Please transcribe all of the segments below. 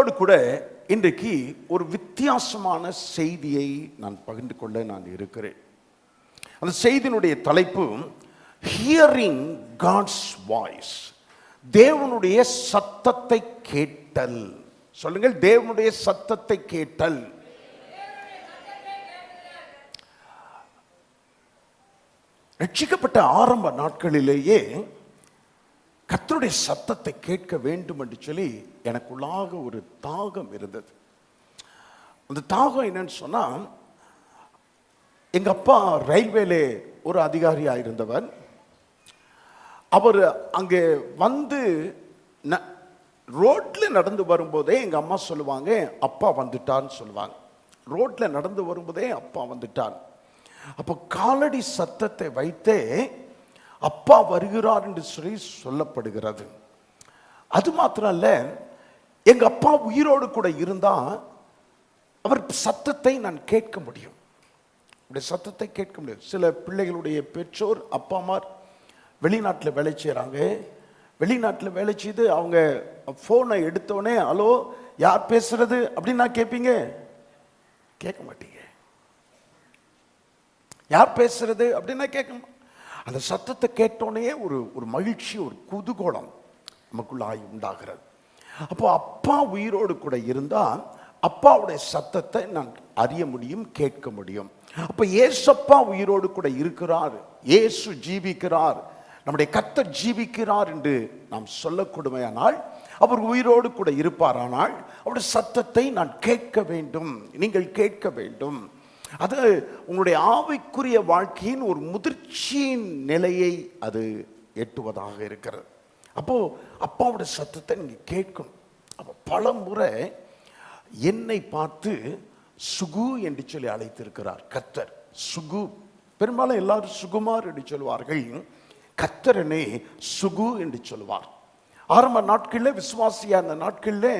உங்களோடு கூட இன்றைக்கு ஒரு வித்தியாசமான செய்தியை நான் பகிர்ந்து கொள்ள நான் இருக்கிறேன். அந்த செய்தியினுடைய தலைப்பு ஹியரிங் காட்ஸ் வாய்ஸ். தேவனுடைய சத்தத்தை கேட்டல். சொல்லுங்கள், தேவனுடைய சத்தத்தை கேட்டல். ரட்சிக்கப்பட்ட ஆரம்ப நாட்களிலேயே கர்த்தருடைய சத்தத்தை கேட்க வேண்டும் என்று சொல்லி எனக்குள்ளாக ஒரு தாகம் இருந்தது. அந்த தாகம் என்னன்னு சொன்னா, எங்க அப்பா ரயில்வேல ஒரு அதிகாரியாக இருந்தவர். அவர் அங்கே வந்து ரோட்ல நடந்து வரும்போதே எங்க அம்மா சொல்லுவாங்க, அப்பா வந்துட்டான்னு சொல்லுவாங்க. ரோட்ல நடந்து வரும்போதே அப்பா வந்துட்டான். அப்போ காலடி சத்தத்தை வைத்தே அப்பா வருகிறார் என்று சொல்லி சொல்லப்படுகிறது. அது மாத்திரம் அல்ல, எங்க அப்பா உயிரோடு கூட இருந்தா அவர் சத்தத்தை நான் கேட்க முடியும். சத்தத்தை கேட்க முடியும். சில பிள்ளைகளுடைய பெற்றோர் அப்பா அம்மா வெளிநாட்டில் வேலை செய்கிறாங்க. வெளிநாட்டில் வேலை செய்து அவங்க ஃபோனை எடுத்தோடனே ஹலோ யார் பேசுறது அப்படின்னு நான் கேட்பீங்க? கேட்க மாட்டீங்க. யார் பேசுறது அப்படின்னா கேட்க. அந்த சத்தத்தை கேட்டோடனே ஒரு மகிழ்ச்சி, ஒரு குதூகலம் நமக்குள்ளாய் உண்டாகிறது. அப்போ அப்பா உயிரோடு கூட இருந்தால் அப்பாவுடைய சத்தத்தை நான் அறிய முடியும், கேட்க முடியும். அப்போ ஏசப்பா உயிரோடு கூட இருக்கிறார், இயேசு ஜீவிக்கிறார், நம்முடைய கர்த்தர் ஜீவிக்கிறார் என்று நாம் சொல்லக்கூடுமையானால், அவர் உயிரோடு கூட இருப்பாரானால் அவருடைய சத்தத்தை நான் கேட்க வேண்டும், நீங்கள் கேட்க வேண்டும். அது உங்களுடைய ஆவிக்குரிய வாழ்க்கையின் ஒரு முதிர்ச்சியின் நிலையை அது எட்டுவதாக இருக்கிறது. அப்போ அப்பாவுடைய சத்தத்தை நீங்க கேட்கணும். அப்போ பல முறை என்னை பார்த்து சுகு என்று சொல்லி அழைத்திருக்கிறார் கர்த்தர். சுகு, பெரும்பாலும் எல்லாரும் சுகுமார் என்று சொல்வார்கள். கர்த்தரனே சுகு என்று சொல்வார். ஆரம்ப நாட்களில், விசுவாசியா அந்த நாட்களில்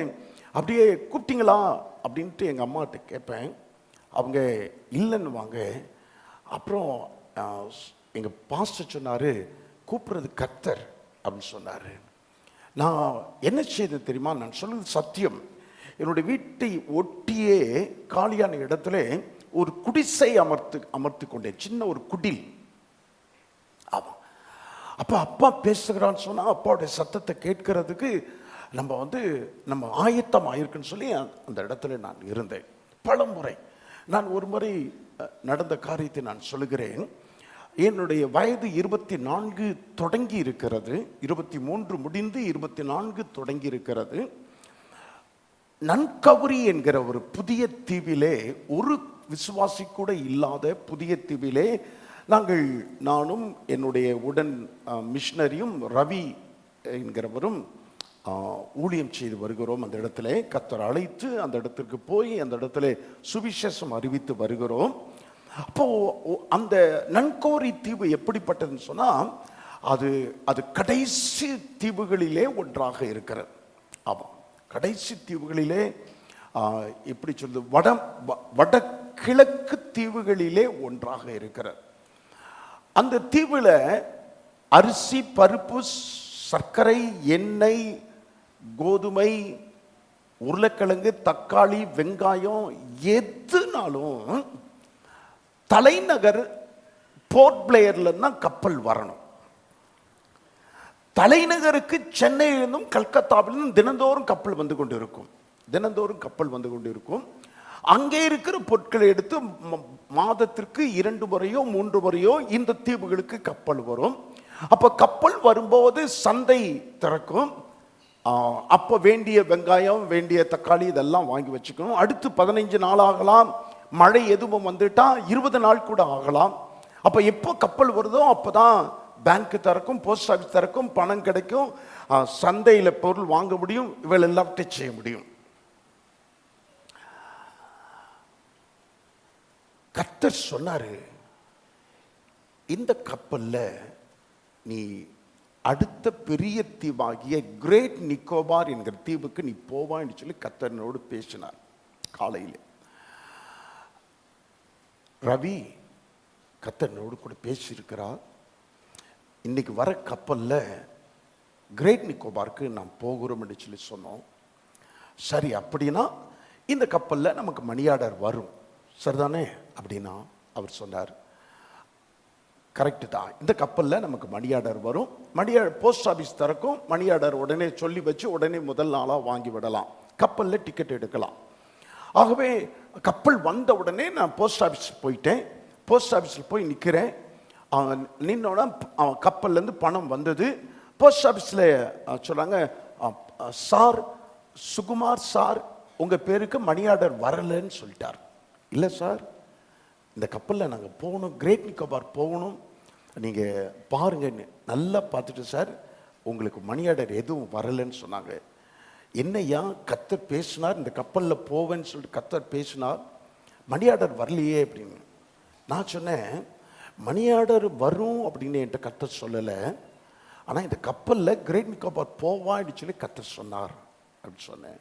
அப்படியே கூப்பிட்டீங்களா அப்படின்ட்டு எங்கள் அம்மாட்ட கேட்பேன். அவங்க இல்லைன்னு வாங்க. அப்புறம் எங்கள் பாஸ்டர் சொன்னார், கூப்பிட்றது கர்த்தர் அப்படின்னு சொன்னார். நான் என்ன செய்து தெரியுமா? நான் சொல்லுறது சத்தியம். என்னுடைய வீட்டை ஒட்டியே காலியான இடத்துல ஒரு குடிசை அமர்த்து கொண்டேன், சின்ன ஒரு குடில். ஆமாம். அப்போ அப்பா பேசுகிறான்னு சொன்னால் அப்பாவுடைய சத்தத்தை கேட்கறதுக்கு நம்ம ஆயத்தம் ஆயிருக்குன்னு சொல்லி அந்த இடத்துல நான் இருந்தேன். பல முறை நான் ஒரு முறை நடந்த காரியத்தை நான் சொல்லுகிறேன். என்னுடைய வயது 24 தொடங்கி இருக்கிறது, 23 முடிந்து 24 தொடங்கி இருக்கிறது. நன்கவுரி என்கிற ஒரு புதிய தீவிலே, ஒரு விசுவாசி கூட இல்லாத புதிய தீவிலே நானும் என்னுடைய உடன் மிஷனரியும் ரவி என்கிறவரும் ஊழியம் செய்து வருகிறோம். அந்த இடத்துல கர்த்தர் அழைத்து அந்த இடத்திற்கு போய் அந்த இடத்துல சுவிசேஷம் அறிவித்து வருகிறோம். அப்போ அந்த நன்கோரி தீவு எப்படிப்பட்டதுன்னு சொன்னா, அது கடைசி தீவுகளிலே ஒன்றாக இருக்கிறது. ஆமாம், கடைசி தீவுகளிலே எப்படி சொல்றது, வடகிழக்கு தீவுகளிலே ஒன்றாக இருக்கிறது. அந்த தீவுல அரிசி, பருப்பு, சர்க்கரை, எண்ணெய், கோதுமை, உருளைக்கிழங்கு, தக்காளி, வெங்காயம் எதுனாலும் தலைநகர் போர்ட் பிளேயர்ல தான் கப்பல் வரணும். தலைநகருக்கு சென்னையிலிருந்தும் கல்கத்தாவிலிருந்தும் தினந்தோறும் கப்பல் வந்து கொண்டு இருக்கும். தினந்தோறும் கப்பல் வந்து கொண்டு இருக்கும். அங்கே இருக்கிற பொருட்களை எடுத்து மாதத்திற்கு 2 முறையோ 3 முறையோ இந்த தீவுகளுக்கு கப்பல் வரும். அப்ப கப்பல் வரும்போது சந்தை திறக்கும். அப்போ வேண்டிய வெங்காயம், வேண்டிய தக்காளி இதெல்லாம் வாங்கி வச்சுக்கணும். அடுத்து 15 நாள் ஆகலாம், மழை எதுவும் வந்துட்டா 20 நாள் கூட ஆகலாம். அப்போ எப்போ கப்பல் வருதோ அப்போதான் பேங்க் திறக்கும், போஸ்ட் ஆஃபீஸ் திறக்கும், பணம் கிடைக்கும், சந்தையில் பொருள் வாங்க முடியும், இவள் எல்லாத்தையும் செய்ய முடியும். கர்த்தர் சொன்னாரு, இந்த கப்பல்ல நீ அடுத்த பெரிய தீவாகிய கிரேட் நிக்கோபார் என்கிற தீவுக்கு நீ போவான்னு சொல்லி கர்த்தரோடு பேசினார். காலையில் ரவி கர்த்தரோடு கூட பேசியிருக்கிறார். இன்னைக்கு வர கப்பல்ல கிரேட் நிக்கோபாருக்கு நாம் போகிறோம் என்று சொல்லி சொன்னோம். சரி, அப்படின்னா இந்த கப்பலில் நமக்கு மணி ஆர்டர் வரும், சரிதானே அப்படின்னா அவர் சொன்னார், கரெக்டு தான், இந்த கப்பலில் நமக்கு மணி ஆர்டர் வரும், மணி போஸ்ட் ஆஃபீஸ் திறக்கும், மணி ஆர்டர் உடனே சொல்லி வச்சு உடனே முதல் நாளாக வாங்கி விடலாம், கப்பலில் டிக்கெட் எடுக்கலாம். ஆகவே கப்பல் வந்த உடனே நான் போஸ்ட் ஆஃபீஸ் போயிட்டேன். போஸ்ட் ஆஃபீஸில் போய் நிற்கிறேன். நின்னோட கப்பல்லேருந்து பணம் வந்தது. போஸ்ட் ஆஃபீஸில் சொல்கிறாங்க, சார் சுகுமார் சார், உங்கள் பேருக்கு மணி ஆர்டர் வரலைன்னு சொல்லிட்டார். இல்லை சார், இந்த கப்பலில் நாங்கள் போகணும், கிரேட் நிக்கோபார் போகணும், நீங்கள் பாருங்கன்னு. நல்லா பார்த்துட்டு, சார் உங்களுக்கு மணி ஆர்டர் எதுவும் வரலைன்னு சொன்னாங்க. என்னையா கர்த்தர் பேசினார், இந்த கப்பலில் போவேன்னு சொல்லிட்டு கர்த்தர் பேசினார், மணி ஆர்டர் வரலையே அப்படின்னு. நான் சொன்னேன், மணி ஆர்டர் வரும் அப்படின்னு என்கிட்ட கர்த்தர் சொல்லலை, ஆனால் இந்த கப்பலில் கிரேட் நிக்கோபார் போவான்னு சொல்லி கர்த்தர் சொன்னார் அப்படின்னு சொன்னேன்.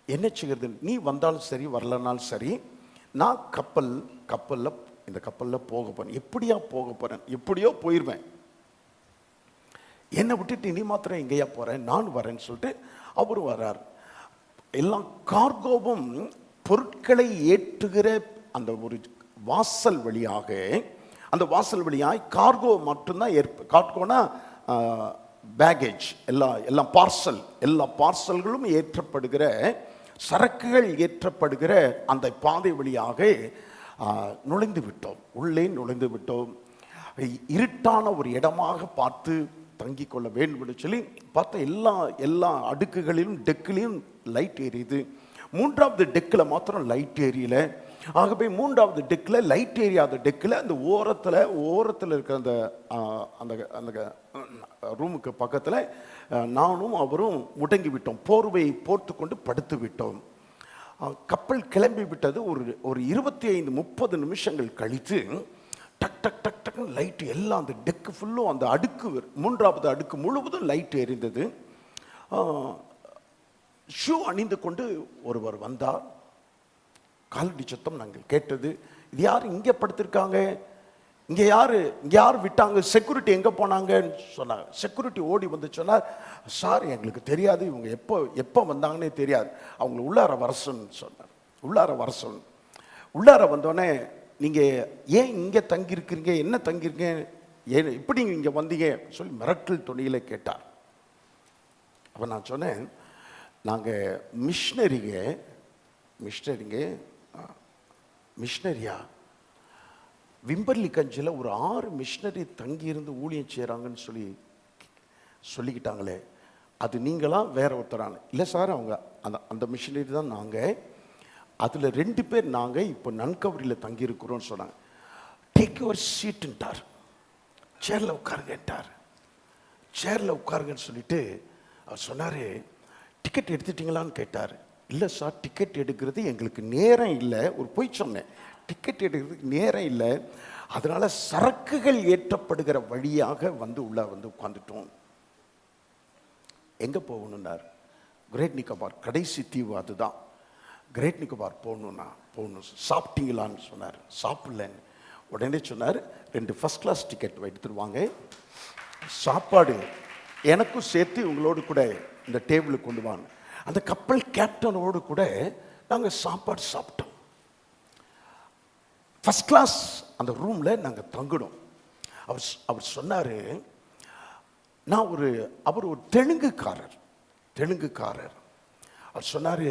என்ன செய்கிறது, நீ வந்தாலும் சரி வரலனாலும் சரி, நான் கப்பலில் இந்த கப்பலில் போக போகிறேன், எப்படியா போக போகிறேன், எப்படியோ போயிடுவேன், என்னை விட்டுட்டு நீ மாத்திரம் எங்கேயா போகிறேன், நான் வரேன்னு சொல்லிட்டு அவரும் வர்றார். எல்லாம் கார்கோவும் பொருட்களை ஏற்றுகிற அந்த ஒரு வாசல் வழியாக, அந்த வாசல் வழியாக கார்கோ மட்டும்தான் கார்கோனா பேகேஜ், எல்லாம் பார்சல், எல்லா பார்சல்களும் ஏற்றப்படுகிற, சரக்குகள் ஏற்றப்படுகிற அந்த பாதை வழியாக நுழைந்து விட்டோம், உள்ளே நுழைந்து விட்டோம். இருட்டான ஒரு இடமாக பார்த்து தங்கி கொள்ள வேண்டும் என்று சொல்லி பார்த்தா எல்லா அடுக்குகளிலும் டெக்கிலையும் லைட் எரியுது. மூன்றாவது டெக்கில் மாத்திரம் லைட் எரியல. ஆகவே மூன்றாவது டெக்கில் லைட் எரியாத டெக்கில் அந்த ஓரத்தில் இருக்கிற அந்த அந்த ரூமுக்கு பக்கத்தில் நானும் அவரும் முடங்கி விட்டோம், போர்வை போர்த்து கொண்டு படுத்து விட்டோம். கப்பல் கிளம்பி விட்டது. ஒரு 25-30 நிமிஷங்கள் கழித்து டக் டக் டக் டக்குன்னு லைட்டு எல்லாம் அந்த டெக்கு ஃபுல்லும், அந்த அடுக்கு, மூன்றாவது அடுக்கு முழுவதும் லைட் எரிந்தது. ஷூ அணிந்து கொண்டு ஒருவர் வந்தார். காலடி சத்தம் நாங்கள் கேட்டது. இது யார் இங்கே படுத்திருக்காங்க, இங்கே யார் விட்டாங்க, செக்யூரிட்டி எங்கே போனாங்கன்னு சொன்னாங்க. செக்யூரிட்டி ஓடி வந்து சொன்னார், சார் எங்களுக்கு தெரியாது, இவங்க எப்போ வந்தாங்கன்னே தெரியாது, அவங்கள உள்ளார வர சொன்னார். உள்ளார வந்தோடனே, நீங்கள் ஏன் இங்கே தங்கியிருக்கிறீங்க, என்ன தங்கியிருக்கீங்க, ஏன் இப்படி இங்கே வந்தீங்க சொல்லி மிரட்டல் துணியில் கேட்டார். அப்போ நான் சொன்னேன், நாங்கள் மிஷினரியா விம்பர்லி கஞ்சில் ஒரு 6 மிஷினரி தங்கியிருந்து ஊழியம் செய்கிறாங்கன்னு சொல்லிக்கிட்டாங்களே, அது நீங்களா வேற ஒருத்தரான? இல்லை சார், அவங்க அந்த மிஷினரி தான் நாங்கள், அதில் 2 பேர் நாங்கள் இப்போ நன்கவரியில் தங்கியிருக்கிறோன்னு சொன்னாங்க. டேக் யுவர் சீட்டுன்ட்டார், சேரில் உட்காருங்கட்டார். சேரில் உட்காருங்கன்னு சொல்லிட்டு அவர் சொன்னார், டிக்கெட் எடுத்துட்டிங்களான்னு கேட்டார். இல்லை சார், டிக்கெட் எடுக்கிறது எங்களுக்கு நேரம் இல்லை, ஒரு பொய் சொன்னேன், டிக்கெட் எடுக்கிறதுக்கு நேரம் இல்லை, அதனால சரக்குகள் ஏற்றப்படுகிற வழியாக உள்ளே உட்காந்துட்டோம். எங்கே போகணுன்னார்? கிரேட் நிக்கோபார், கடைசி தீவு அதுதான், கிரேட் நிக்கோபார் போகணும். சாப்பிட்டீங்களான்னு சொன்னார். சாப்பிடலன்னு. உடனே சொன்னார், 2 ஃபர்ஸ்ட் கிளாஸ் டிக்கெட் எடுத்துருவாங்க, சாப்பாடு எனக்கும் சேர்த்து உங்களோடு கூட இந்த டேபிளுக்கு கொண்டு வாங்க. அந்த கப்பல் கேப்டனோடு கூட நாங்கள் சாப்பாடு சாப்பிட்டோம். ஃபர்ஸ்ட் கிளாஸ் அந்த ரூமில் நாங்கள் தங்கினோம். அவர் சொன்னார், அவர் ஒரு தெலுங்குக்காரர். அவர் சொன்னார்,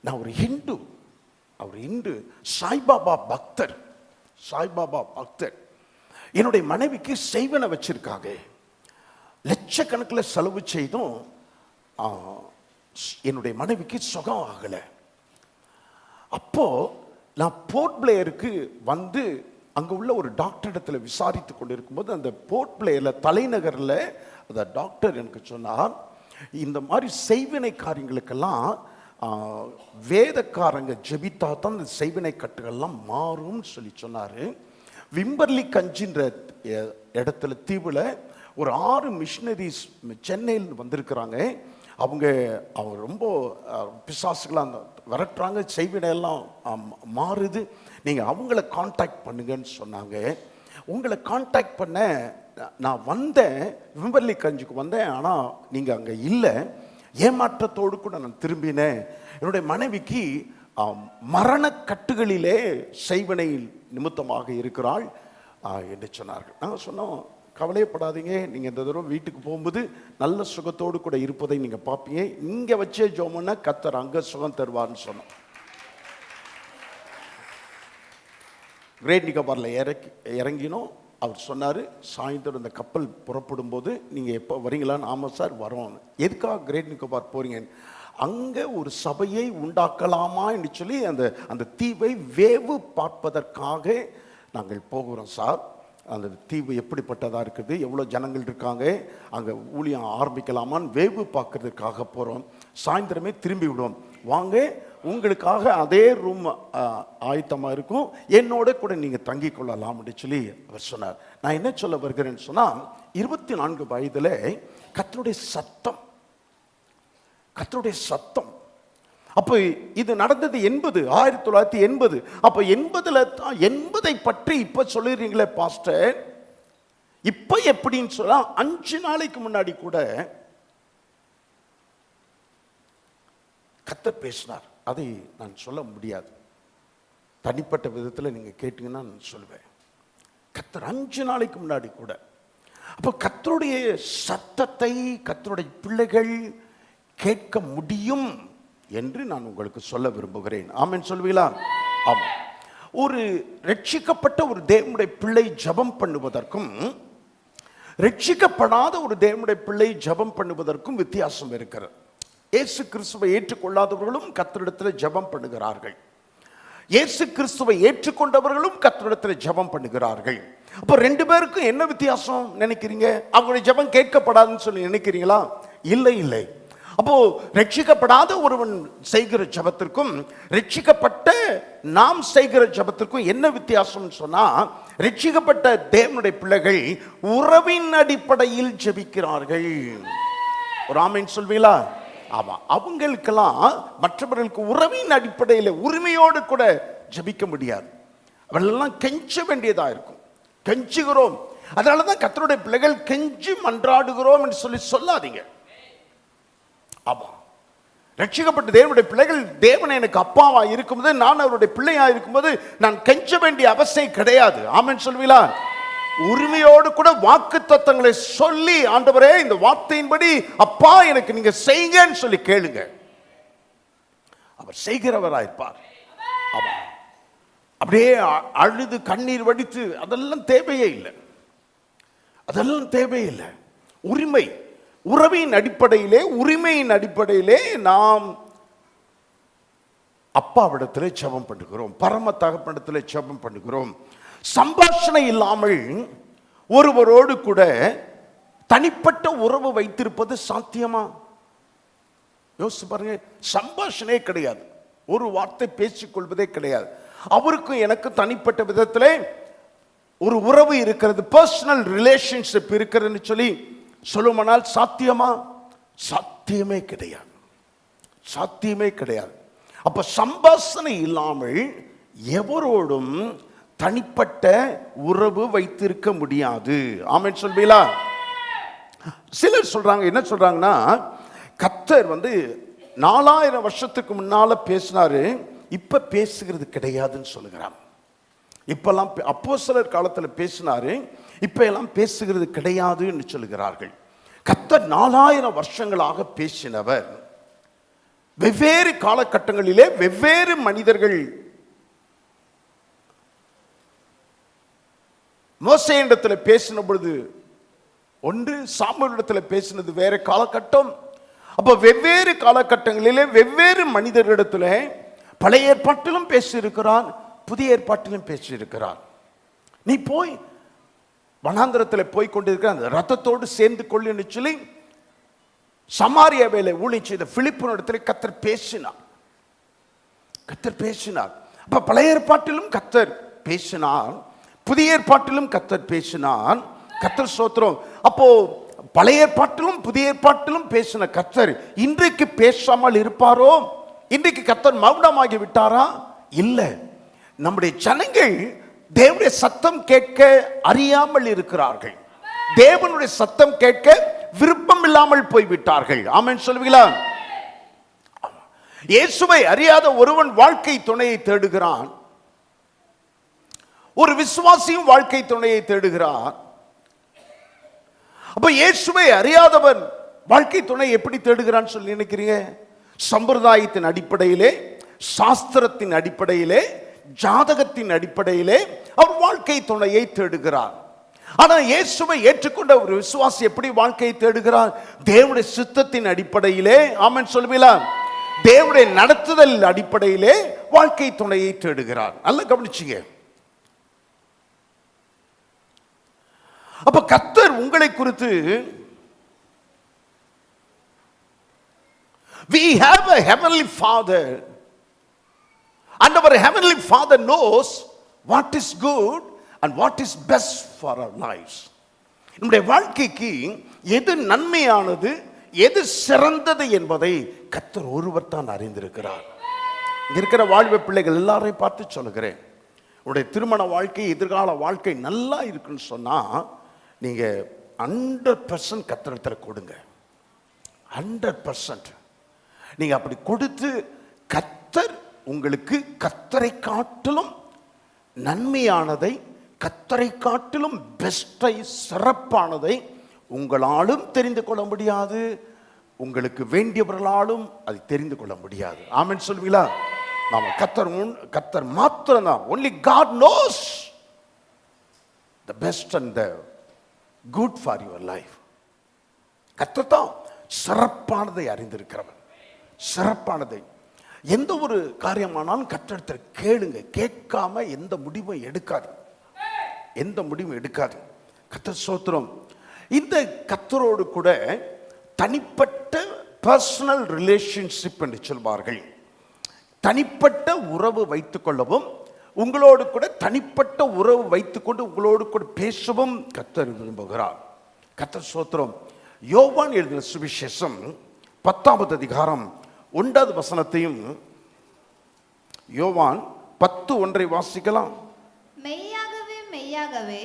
நான் ஒரு ஹிந்து, சாய்பாபா பக்தர். என்னுடைய மனைவிக்கு செய்வனை வச்சிருக்காங்க, லட்சக்கணக்கில் செலவு செய்தும் என்னுடைய மனைவிக்கு சுகம் ஆகலை. அப்போ நான் போர்ட் பிளேயருக்கு வந்து அங்கே உள்ள ஒரு டாக்டர் இடத்துல விசாரித்து கொண்டு இருக்கும்போது, அந்த போர்ட் பிளேயரில், தலைநகரில் அந்த டாக்டர் எனக்கு சொன்னார், இந்த மாதிரி செய்வினை காரியங்களுக்கெல்லாம் வேதக்காரங்க ஜெபித்தா தான் இந்த செய்வினை கட்டுகள்லாம் மாறும்னு சொன்னார். விம்பர்லி கஞ்சின்ற இடத்துல, தீவில் ஒரு 6 மிஷினரிஸ் சென்னையில் வந்திருக்கிறாங்க. அவங்க ரொம்ப பிசாசுகளாக விரட்டுறாங்க, செய்வினையெல்லாம் மாறுது, நீங்கள் அவங்கள கான்டாக்ட் பண்ணுங்கன்னு சொன்னாங்க. உங்களை கான்டாக்ட் பண்ண நான் வந்தேன், விம்பர்லி கஞ்சுக்கு வந்தேன், ஆனால் நீங்கள் அங்கே இல்லை, ஏமாற்றத்தோடு கூட நான் திரும்பினேன். என்னுடைய மனைவிக்கு மரண கட்டுகளிலே செய்வனை நிமித்தமாக இருக்கிறாள் என்று சொன்னார்கள். நாங்கள் சொன்னோம், கவலையப்படாதீங்க, நீங்கள் இந்த தடவை வீட்டுக்கு போகும்போது நல்ல சுகத்தோடு கூட இருப்பதை நீங்கள் பார்ப்பீங்க. இங்கே வச்சே ஜோமன்னா கர்த்தர் அங்கே சுகம் தருவார்னு சொன்னோம். கிரேட் நிக்கோபார்ல இறங்கினோம். அவர் சொன்னார், சாயந்தரம் இந்த கப்பல் புறப்படும் போது நீங்கள் எப்போ வரீங்களான்னு. ஆமாம் சார் வரோம். எதுக்காக கிரேட் நிக்கோபார் போறீங்க? அங்கே ஒரு சபையை உண்டாக்கலாமா என்று சொல்லி அந்த தீவை வேவு பார்ப்பதற்காக நாங்கள் போகிறோம் சார். அந்த தீவு எப்படிப்பட்டதாக இருக்குது, எவ்வளோ ஜனங்கள் இருக்காங்க, அங்கே ஊழியம் ஆரம்பிக்கலாமான்னு வேவு பார்க்கறதுக்காக போகிறோம். சாயந்தரமே திரும்பி விடுவோம், வாங்க உங்களுக்காக அதே ரூம் ஆயத்தமாக இருக்கும், என்னோட கூட நீங்கள் தங்கி கொள்ளலாம் அப்படின்னு சொல்லி அவர் சொன்னார். நான் என்ன சொல்ல வருகிறேன்னு சொன்னால், 24 வயதில் கர்த்தருடைய சத்தம். அப்போ இது நடந்தது 1980. அப்போ 80 பற்றி இப்ப சொல்லிடுறீங்களே பாஸ்டர், இப்ப எப்படின்னு சொன்னா 5 நாளைக்கு முன்னாடி கூட கர்த்தர் பேசினார். அதை நான் சொல்ல முடியாது, தனிப்பட்ட விதத்தில் நீங்க கேட்டீங்கன்னா நான் சொல்லுவேன். கர்த்தர் 5 நாளைக்கு முன்னாடி கூட. அப்போ கர்த்தருடைய சத்தத்தை கர்த்தருடைய பிள்ளைகள் கேட்க முடியும் என்று நான் உங்களுக்கு சொல்ல விரும்புகிறேன். ஆமென் சொல்வீங்களா? ஆமாம். ஒரு ரட்சிக்கப்பட்ட ஒரு தேவனுடைய பிள்ளை ஜெபம் பண்ணுவதற்கும் ரட்சிக்கப்படாத ஒரு தேவனுடைய பிள்ளை ஜெபம் பண்ணுவதற்கும் வித்தியாசம் இருக்கிறது. இயேசு கிறிஸ்துவை ஏற்றுக்கொள்ளாதவர்களும் கர்த்தரிடத்தில் ஜெபம் பண்ணுகிறார்கள், இயேசு கிறிஸ்துவை ஏற்றுக்கொண்டவர்களும் கர்த்தரிடத்தில் ஜெபம் பண்ணுகிறார்கள். அப்போ 2 பேருக்கும் என்ன வித்தியாசம் நினைக்கிறீங்க? அவங்களுடைய ஜெபம் கேட்கப்படாதுன்னு சொல்லி நினைக்கிறீங்களா? இல்லை. அப்போ ரட்சிக்கப்படாத ஒருவன் செய்கிற ஜெபத்திற்கும் ரட்சிக்கப்பட்ட நாம் செய்கிற ஜெபத்திற்கும் என்ன வித்தியாசம் சொன்னா, ரட்சிக்கப்பட்ட தேவனுடைய பிள்ளைகள் உறவின் அடிப்படையில் ஜெபிக்கிறார்கள். ஒரு ஆமென் சொல்வீங்களா? ஆமா. அவங்களுக்கெல்லாம் மற்றவர்களுக்கு உறவின் அடிப்படையில் உரிமையோடு கூட ஜெபிக்க முடியாது. அவர்களெல்லாம் கெஞ்ச வேண்டியதா இருக்கும். கெஞ்சுகிறோம், அதனாலதான் கர்த்தருடைய பிள்ளைகள் கெஞ்சி மன்றாடுகிறோம் என்று சொல்லி சொல்லாதீங்க. ஆமா, ரட்சிக்கப்பட்ட தேவனுடைய பிள்ளைகள் தேவன் எனக்கு அப்பாவா இருக்கும்போது, நான் அவருடைய பிள்ளையா இருக்கும்போது நான் கெஞ்ச வேண்டிய அவசியம் கிடையாது. ஆமென் சொல்வீங்களா? உரிமையோடு கூட வாக்கு தத்தங்களை சொல்லி, ஆண்டவரே இந்த வார்த்தையின்படி அப்பா எனக்கு நீங்க செய்யுங்கன்னு சொல்லி கேளுங்க. அவர் செய்கிறவராயிருப்பார். ஆமா, அப்படியே அழுது கண்ணீர் வடித்து அதெல்லாம் தேவையே இல்லை. அதெல்லாம் தேவையில்லை. உரிமை, உறவின் அடிப்படையிலே, உரிமையின் அடிப்படையிலே நாம் அப்பாவிடத்தில் ஜெபம் பண்ணுகிறோம், பரம தகப்பனிடத்தில் ஜெபம் பண்ணுகிறோம். சம்பாஷணை இல்லாமல் ஒருவரோடு கூட தனிப்பட்ட உறவு வைத்திருப்பது சாத்தியமா? யோசிச்சு பாருங்க. சம்பாஷணே கிடையாது, ஒரு வார்த்தை பேசிக்கொள்வதே கிடையாது. அவருக்கும் எனக்கு தனிப்பட்ட விதத்தில் ஒரு உறவு இருக்கிறது, பர்சனல் ரிலேஷன்ஷிப் இருக்கிறதுன்னு சொல்லி சொல்லுமானால் சாத்தியமா? சாத்தியமே கிடையாது, சாத்தியமே கிடையாது. அப்ப சம்பாஷணை இல்லாமல் எவரோடும் தனிப்பட்ட உறவு வைத்திருக்க முடியாது. ஆமென் சொல்வீங்களா? சிலர் சொல்றாங்க, என்ன சொல்றாங்கன்னா, கர்த்தர் 4000 வருஷத்துக்கு முன்னால பேசினாரு, இப்ப பேசுகிறது கிடையாதுன்னு சொல்லுகிறாங்க. இப்பெல்லாம் அப்போஸ்தலர் காலத்தில் பேசினாரு, இப்ப எல்லாம் பேசுகிறது கிடையாதுன்னு சொல்லுகிறார்கள். கர்த்தர் 4000 வருஷங்களாக பேசினவர். வெவ்வேறு காலகட்டங்களிலே வெவ்வேறு மனிதர்கள். மோசேயிடத்தில் பேசின பொழுது ஒன்று, சாமுவேலிடத்தில் பேசினது வேற காலகட்டம். அப்ப வெவ்வேறு காலகட்டங்களிலே வெவ்வேறு மனிதர்களிடத்தில் பழைய ஏற்பாட்டிலும் பேசியிருக்கிறான், புதிய ஏற்பாட்டிலும் பேசியிருக்கிறான். நீ போய் வனாந்திரத்தில் போய் கொண்டிருக்கிற அந்த ரத்தத்தோடு சேர்ந்து கொள்ளுன்னு சொல்லி சமாரியாவிலே ஊழியம் செய்த பிலிப்பினிடத்தில் கர்த்தர் பேசினார். கர்த்தர் பேசினார். அப்ப பழைய ஏற்பாட்டிலும் கர்த்தர் பேசினார், புதிய ஏற்பாட்டிலும் கர்த்தர் பேசினார். கர்த்தர் ஸ்தோத்திரம். அப்போ பழைய ஏற்பாட்டிலும் புதிய ஏற்பாட்டிலும் பேசின கர்த்தர் இன்றைக்கு பேசாமல் இருப்பாரோ? இன்றைக்கு கர்த்தர் மௌனமாகி விட்டாரா? இல்லை. நம்முடைய ஜனங்கள் தேவனுடைய சத்தம் கேட்க அறியாமல் இருக்கிறார்கள், தேவனுடைய சத்தம் கேட்க விருப்பம் இல்லாமல் போய்விட்டார்கள். ஆமென் சொல்வீங்களா? இயேசுவை அறியாத ஒருவன் வாழ்க்கை துணையை தேடுகிறான், ஒரு விசுவாசியும் வாழ்க்கை துணையை தேடுகிறான். அப்ப இயேசுவை அறியாதவன் வாழ்க்கை துணை எப்படி தேடுகிறான்னு சொல்லி நினைக்கிறீங்க? சம்பிரதாயத்தின் அடிப்படையிலே, சாஸ்திரத்தின் அடிப்படையிலே, ஜாதகத்தின் அடிப்படையிலே அவர் வாழ்க்கை துணையை தேடுகிறார். ஆனா இயேசுவை ஏற்றுக்கொண்ட ஒரு விசுவாசி எப்படி வாழ்க்கையை தேடுகிறார்? தேவனுடைய சித்தத்தின் அடிப்படையிலே, ஆமென் சொல்வீங்களா, தேவனுடைய நடத்துதல் அடிப்படையிலே வாழ்க்கை துணையை தேடுகிறார். நல்லா கவனிச்சுங்க. அப்ப கர்த்தர் உங்களை குறித்து, we have a heavenly father and our heavenly father knows what is good and what is best for our lives. நம்முடைய வாழ்க்கைக்கு எது நன்மையானது, எது சிறந்தது என்பதை கர்த்தர் ஒருவர் தான் அறிந்திருக்கிறார். இங்க இருக்கிற வாழ்வு பிள்ளைகள் எல்லாரையும் பார்த்து சொல்லுகிறேன், உங்களுடைய திருமண வாழ்க்கை, எதிர்கால வாழ்க்கை நல்லா இருக்குன்னு சொன்னா நீங்க 100% கர்த்தரிடத்தில் கொடுங்க. 100% நீங்க அப்படி கொடுத்து கர்த்தர் உங்களுக்கு கர்த்தரை காட்டிலும் நன்மையானதை, கர்த்தரை காட்டிலும் பெஸ்டை, சிறப்பானதை உங்களாலும் தெரிந்து கொள்ள முடியாது, உங்களுக்கு வேண்டியவர்களாலும் அதை தெரிந்து கொள்ள முடியாது. ஆமென் சொல்வீங்களா? நாம கர்த்தர் மாத்திரம் தான். only God knows the best and the good for your life. கர்த்தர் தான் சிறப்பானதை அறிந்திருக்கிறவர். சிறப்பானதை எந்த ஒரு காரியமானாலும் கர்த்தரிடத்தில் கேளுங்க. கேட்காம எந்த முடிவும் எடுக்காது, எந்த முடிவும் எடுக்காது. கர்த்தர் ஸ்தோத்திரம். இந்த கர்த்தரோடு கூட தனிப்பட்ட பர்சனல் ரிலேஷன்ஷிப் என்று சொல்வார்கள். தனிப்பட்ட உறவு வைத்துக் கொள்ளவும், உங்களோடு கூட தனிப்பட்ட உறவு வைத்துக்கொண்டு உங்களோடு கூட பேசவும் கர்த்தர் விரும்புகிறார். கர்த்தர் ஸ்தோத்திரம். யோவான் எழுதின சுவிசேஷம் 10வது அதிகாரம் 1வது வசனத்தையும், யோவான் 10:1 வாசிக்கலாம். மெய்யாகவே மெய்யாகவே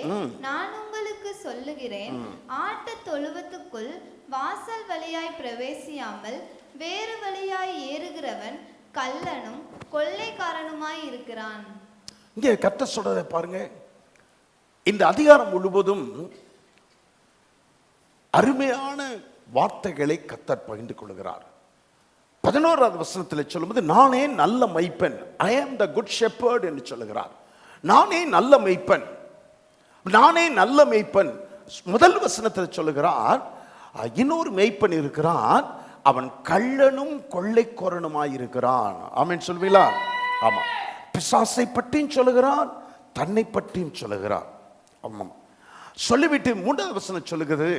நான் உங்களுக்கு சொல்லுகிறேன், ஆட்டு தொழுவத்துக்குள் வாசல் வழியாய் பிரவேசியாமல் வேறு வழியாய் ஏறுகிறவன் கள்ளனும் கொள்ளைக்காரனுமாய் இருக்கிறான். இங்கே கர்த்தர் சொல்றதை பாருங்க. இந்த அதிகாரம் முழுவதும் அருமையான வார்த்தைகளை கர்த்தர் பகிர்ந்து கொள்கிறார். 11வது வசனத்தில் சொல்லும்போது, நானே நல்ல மெய்ப்பன், ஐ ஆம் த குட் ஷெப்பர்ட் என்று சொல்லுகிறார். நானே நல்ல மெய்ப்பன், நானே நல்ல மெய்ப்பன். முதல் வசனத்தில் சொல்லுகிறார், இன்னொரு மெய்ப்பன் இருக்கிறான், அவன் கள்ளனும் கொள்ளைக்கோரனுமாய் இருக்கிறான். ஆமென் சொல்வீங்களா? ஆமா. பிசாசை பற்றியும் சொல்லுகிறான், தன்னை பற்றியும் சொல்லுகிறான். ஆமாம். சொல்லிவிட்டு 3வது வசனம் சொல்லுகிறது,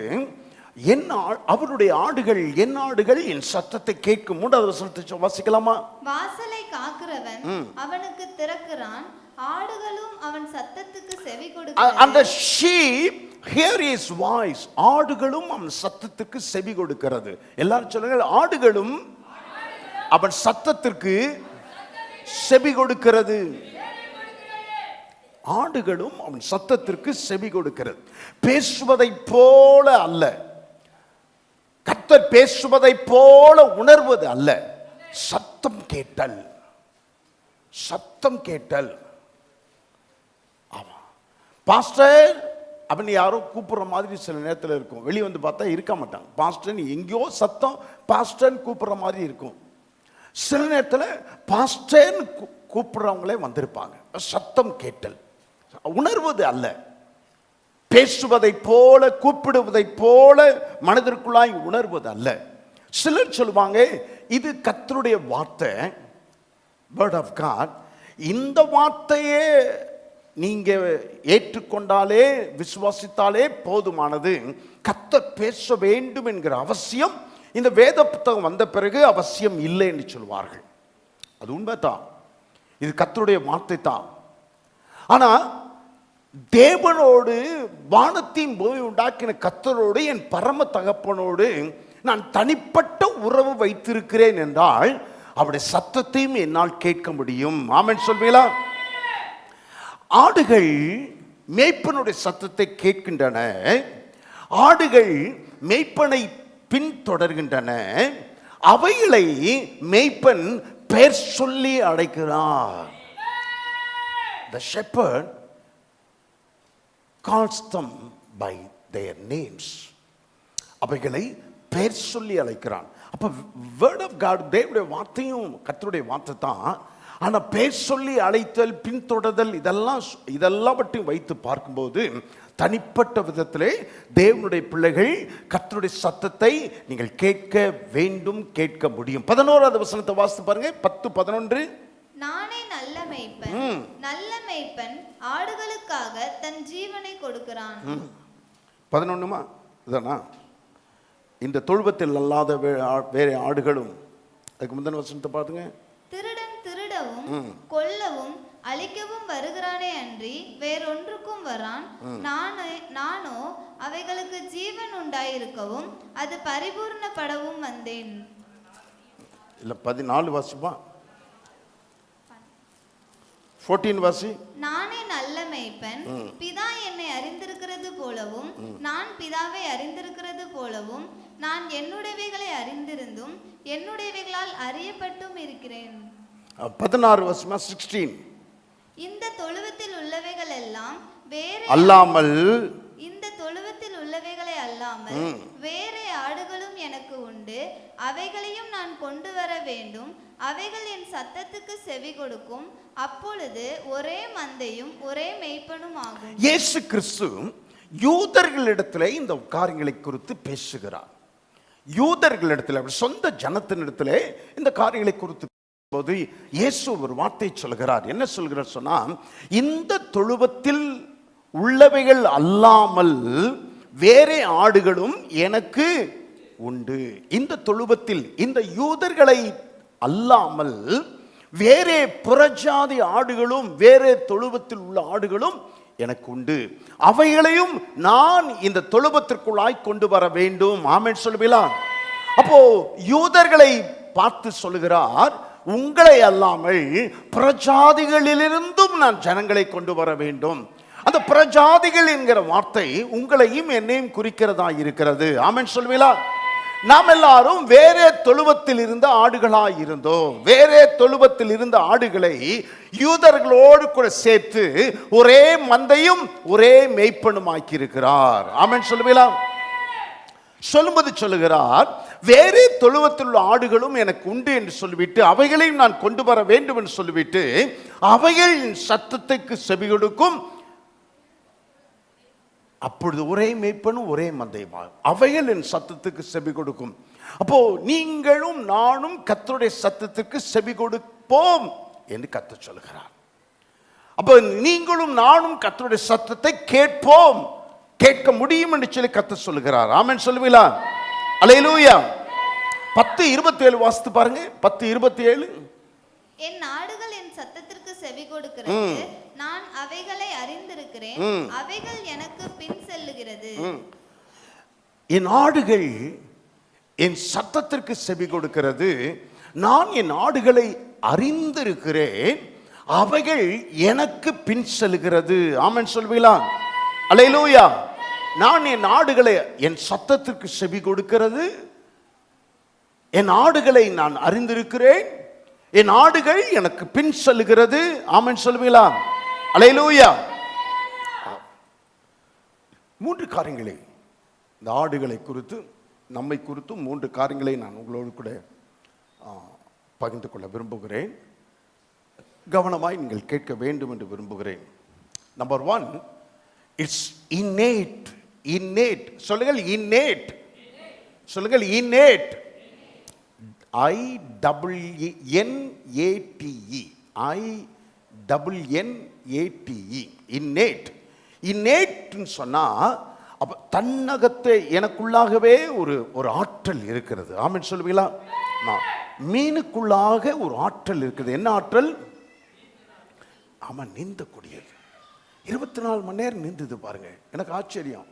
அவருடைய ஆடுகள் என் ஆடுகள் என் சத்தத்தை கேட்கும். 3வது வசனத்தை வாசிக்கலாமா? வாசலை காக்கிறவன் அவனுக்கு திறக்கிறான், ஆடுகளும் அவன் சத்தத்துக்கு செவி கொடுக்கிறது. And the sheep hear his voice. ஆடுகளும் அவன் சத்தத்துக்கு செவி கொடுக்கிறது. எல்லாரும் சொல்லுங்க, ஆடுகளும் அவன் சத்தத்திற்கு செவி கொடுக்கிறது. ஆடுகளும் அவன் சத்தத்திற்கு செவி கொடுக்கிறது. பேசுவதை போல அல்ல, கர்த்தர் பேசுவதை போல உணர்வது அல்ல, சத்தம் கேட்டல், சத்தம் கேட்டல். ஆமா. பாஸ்டர் அப்படின்னு யாரோ கூப்பிடுற மாதிரி சில நேரத்தில் இருக்கும். வெளியே வந்து பார்த்தா இருக்க மாட்டாங்க. பாஸ்டர் எங்கேயோ சத்தம், பாஸ்டர் கூப்பிடுற மாதிரி இருக்கும். சில நேரத்தில் பாஸ்டர் கூப்பிடுறவங்களே வந்திருப்பாங்க. சத்தம் கேட்டல், உணர்வது அல்ல. பேசுவதை போல, கூப்பிடுவதை போல மனதிற்குள்ளாய் உணர்வது அல்ல. சிலர் சொல்லுவாங்க, இது கர்த்தருடைய வார்த்தை, வேர்ட் ஆஃப் காட். இந்த வார்த்தையே நீங்க ஏற்றுக்கொண்டாலே, விசுவாசித்தாலே போதுமானது. கர்த்தர் பேச வேண்டும் என்கிற அவசியம் இந்த வேத புத்தகம் வந்த பிறகு அவசியம் இல்லை என்று சொல்வார்கள். அது உண்மைதான், இது கர்த்தருடைய வார்த்தை தான். ஆனா தேவனோடு, வானத்தையும் பூமி உண்டாக்கின கர்த்தரோடு, என் பரம தகப்பனோடு நான் தனிப்பட்ட உறவு வைத்திருக்கிறேன் என்றால் அவருடைய சத்தத்தையும் என்னால் கேட்க முடியும். ஆமென் சொல்வீங்களா? ஆடுகள் மேய்ப்பனுடைய சத்தத்தை கேட்கின்றன, ஆடுகள் மேய்ப்பனை பின்தொடர்கின்றன, அவைகளை மேய்ப்பன் பெயர் சொல்லி அழைக்கிறார். The shepherd calls them by their names. அவைகளை பெயர் சொல்லி அழைக்கிறான். அப்ப வேர்ட் ஆஃப் காட், தேவனுடைய வார்த்தையும் கர்த்தருடைய வார்த்தை தான். ஆனா பெயர் சொல்லி அழைத்தல், பின்தொடர்தல், இதெல்லாம் பற்றி வைத்து பார்க்கும்போது தனிப்பட்ட விதத்திலே தேவனுடைய பிள்ளைகள் கர்த்தருடைய சத்தத்தை நீங்கள் கேட்க வேண்டும், கேட்க முடியும். 11வது வசனத்தை வாசித்து பாருங்க. 10:11. நானே நல்ல மேய்ப்பன், நல்ல மேய்ப்பன் ஆடுகளுக்காக தன் ஜீவனை கொடுக்கிறான். 11மா இதானா? இந்த தொழுவத்தில் அல்லாத வேற ஆடுகளும். அதுக்கு முந்தின வசனத்தை பாருங்க. திருடன் திருடவும் கொல்லவும் அழிக்கவும் வருகிறானே அன்றி வேறொன்றுக்கும் வரான். நானோ அவைகளுக்கு ஜீவன் உண்டாயிருக்கவும் அது பரிபூர்ணப்படவும் வந்தேன். இல்ல 14 வாசிப்பா. 14 வாசி. நானே நல்ல மேய்ப்பன், பிதா என்னை அறிந்திருக்கிறது போலவும் நான் பிதாவை அறிந்திருக்கிறது போலவும் நான் என்னுடையவைகளை அறிந்திருந்தும் என்னுடையவைகளால் அறியப்பட்டும் இருக்கிறேன். 16 வாசிமா. 16. இந்த தொழுவத்தில் உள்ளவைகள் எல்லாம் வேற அல்லாமல், இந்த தொழுவத்தில் உள்ளவைகளை அல்லாமல் வேறே ஆடுகளும் எனக்கு உண்டு, அவைகளையும் நான் கொண்டு வர வேண்டும். அவைகள் என் சத்தத்துக்கு செவி கொடுக்கும். அப்பொழுது ஒரே மந்தையும் ஒரே மேய்ப்பனும் ஆகும். இயேசு கிறிஸ்து யூதர்களிடத்தில் இந்த காரியங்களை குறித்து பேசுகிறார். யூதர்களிடத்தில், சொந்த ஜனத்தினிடத்தில் இந்த காரியங்களை குறித்து போது இயேசு ஒரு வார்த்தை சொல்கிறார். என்ன சொல்கிறார் சொன்னா, இந்த தொழுவத்தில் உள்ளவைகள் அல்லாமல் வேறே ஆடுகளும் எனக்கு உண்டு. இந்த தொழுவத்தில், இந்த யூதர்களை அல்லாமல் வேறே புறஜாதி ஆடுகளும் வேறே தொழுவத்தில் உள்ள ஆடுகளும் எனக்கு உண்டு. அவைகளையும் நான் இந்த தொழுவத்திற்குள்ளாய் கொண்டு வர வேண்டும். ஆமென் சொல்லுவீங்களா? அப்போ யூதர்களை பார்த்து சொல்லுகிறார், உங்களை அல்லாமல் புறஜாதிகளிலிருந்தும் நான் ஜனங்களை கொண்டு வர வேண்டும். அந்த புறஜாதிகள் என்கிற வார்த்தை உங்களையும் என்னையும் குறிக்கிறதா இருக்கிறது. ஆமென் சொல்லுவீங்களா? நாம் எல்லாரும் வேறே தொழுவத்தில் இருந்த ஆடுகளாய் இருந்தோம். வேறே தொழுவத்தில் இருந்த ஆடுகளை யூதர்களோடு கூட சேர்த்து ஒரே மந்தையும் ஒரே மேய்ப்பனும் ஆக்கி இருக்கிறார். ஆமென் சொல்லுவீங்களா? சொல்லும்போது சொல்லுகிறார், வேறே தொழுவத்தில் உள்ள ஆடுகளும் எனக்கு உண்டு என்று சொல்லிவிட்டு அவைகளையும் நான் கொண்டு வர வேண்டும் என்று சொல்லிவிட்டு அவைகள் சத்தத்துக்கு செவி கொடுக்கும். அப்பொழுது ஒரே மேய்ப்பனும் ஒரே மந்தையுமா, அவைகள் என் சத்தத்துக்கு செவி கொடுக்கும். அப்போ நீங்களும் நானும் கர்த்தருடைய சத்தத்துக்கு செவி கொடுப்போம் என்று கர்த்தர் சொல்கிறார். அப்போ நீங்களும் நானும் கர்த்தருடைய சத்தத்தை கேட்போம், கேட்க முடியும் என்று சொல்லி கர்த்தர் சொல்கிறார். ஆமென் சொல்லுவீங்களா? அல்லேலூயா. 10:27 வாசித்து பாருங்க. 10:27. என் ஆடுகள் என் சத்தத்திற்கு செவி கொடுக்கிறது, நான் அவைகளை அறிந்திருக்கிறேன், அவைகள் எனக்கு பின் செல்லுகிறது. என் ஆடுகள் என் சத்தத்திற்கு செவி கொடுக்கிறது, நான் என் ஆடுகளை அறிந்திருக்கிறேன், அவைகள் எனக்கு பின் செல்லுகிறது. ஆமென் சொல்வீங்களா? அல்லேலூயா. நான் என் ஆடுகளை, என் சத்தத்திற்கு செவி கொடுக்கிறது, என் ஆடுகளை நான் அறிந்திருக்கிறேன், என் ஆடுகள் எனக்கு பின் செல்லுகிறது. ஆமென் சொல்வீங்களா? அல்லேலூயா. 3 காரியங்களை, இந்த ஆடுகளை குறித்து, நம்மை குறித்து 3 காரியங்களை நான் உங்களோடு கூட பகிர்ந்து கொள்ள விரும்புகிறேன். கவனமாய் நீங்கள் கேட்க வேண்டும் என்று விரும்புகிறேன். Number 1, it's innate. innate சொல்லுங்கள். innate சொல்லுங்கள். innate. INNATE. INNATE. innate. innate சொன்னா அப்ப தன்னகத்தை எனக்குள்ளாகவே ஒரு ஆற்றல் இருக்கிறது. ஆமென் சொல்லுவீங்களா? மீனுக்குள்ளாக ஒரு ஆற்றல் இருக்குது. என்ன ஆற்றல்? ஆமா, நீந்தக்கூடியது. 24 மணி நேரம் நீந்தது பாருங்க. எனக்கு ஆச்சரியம்.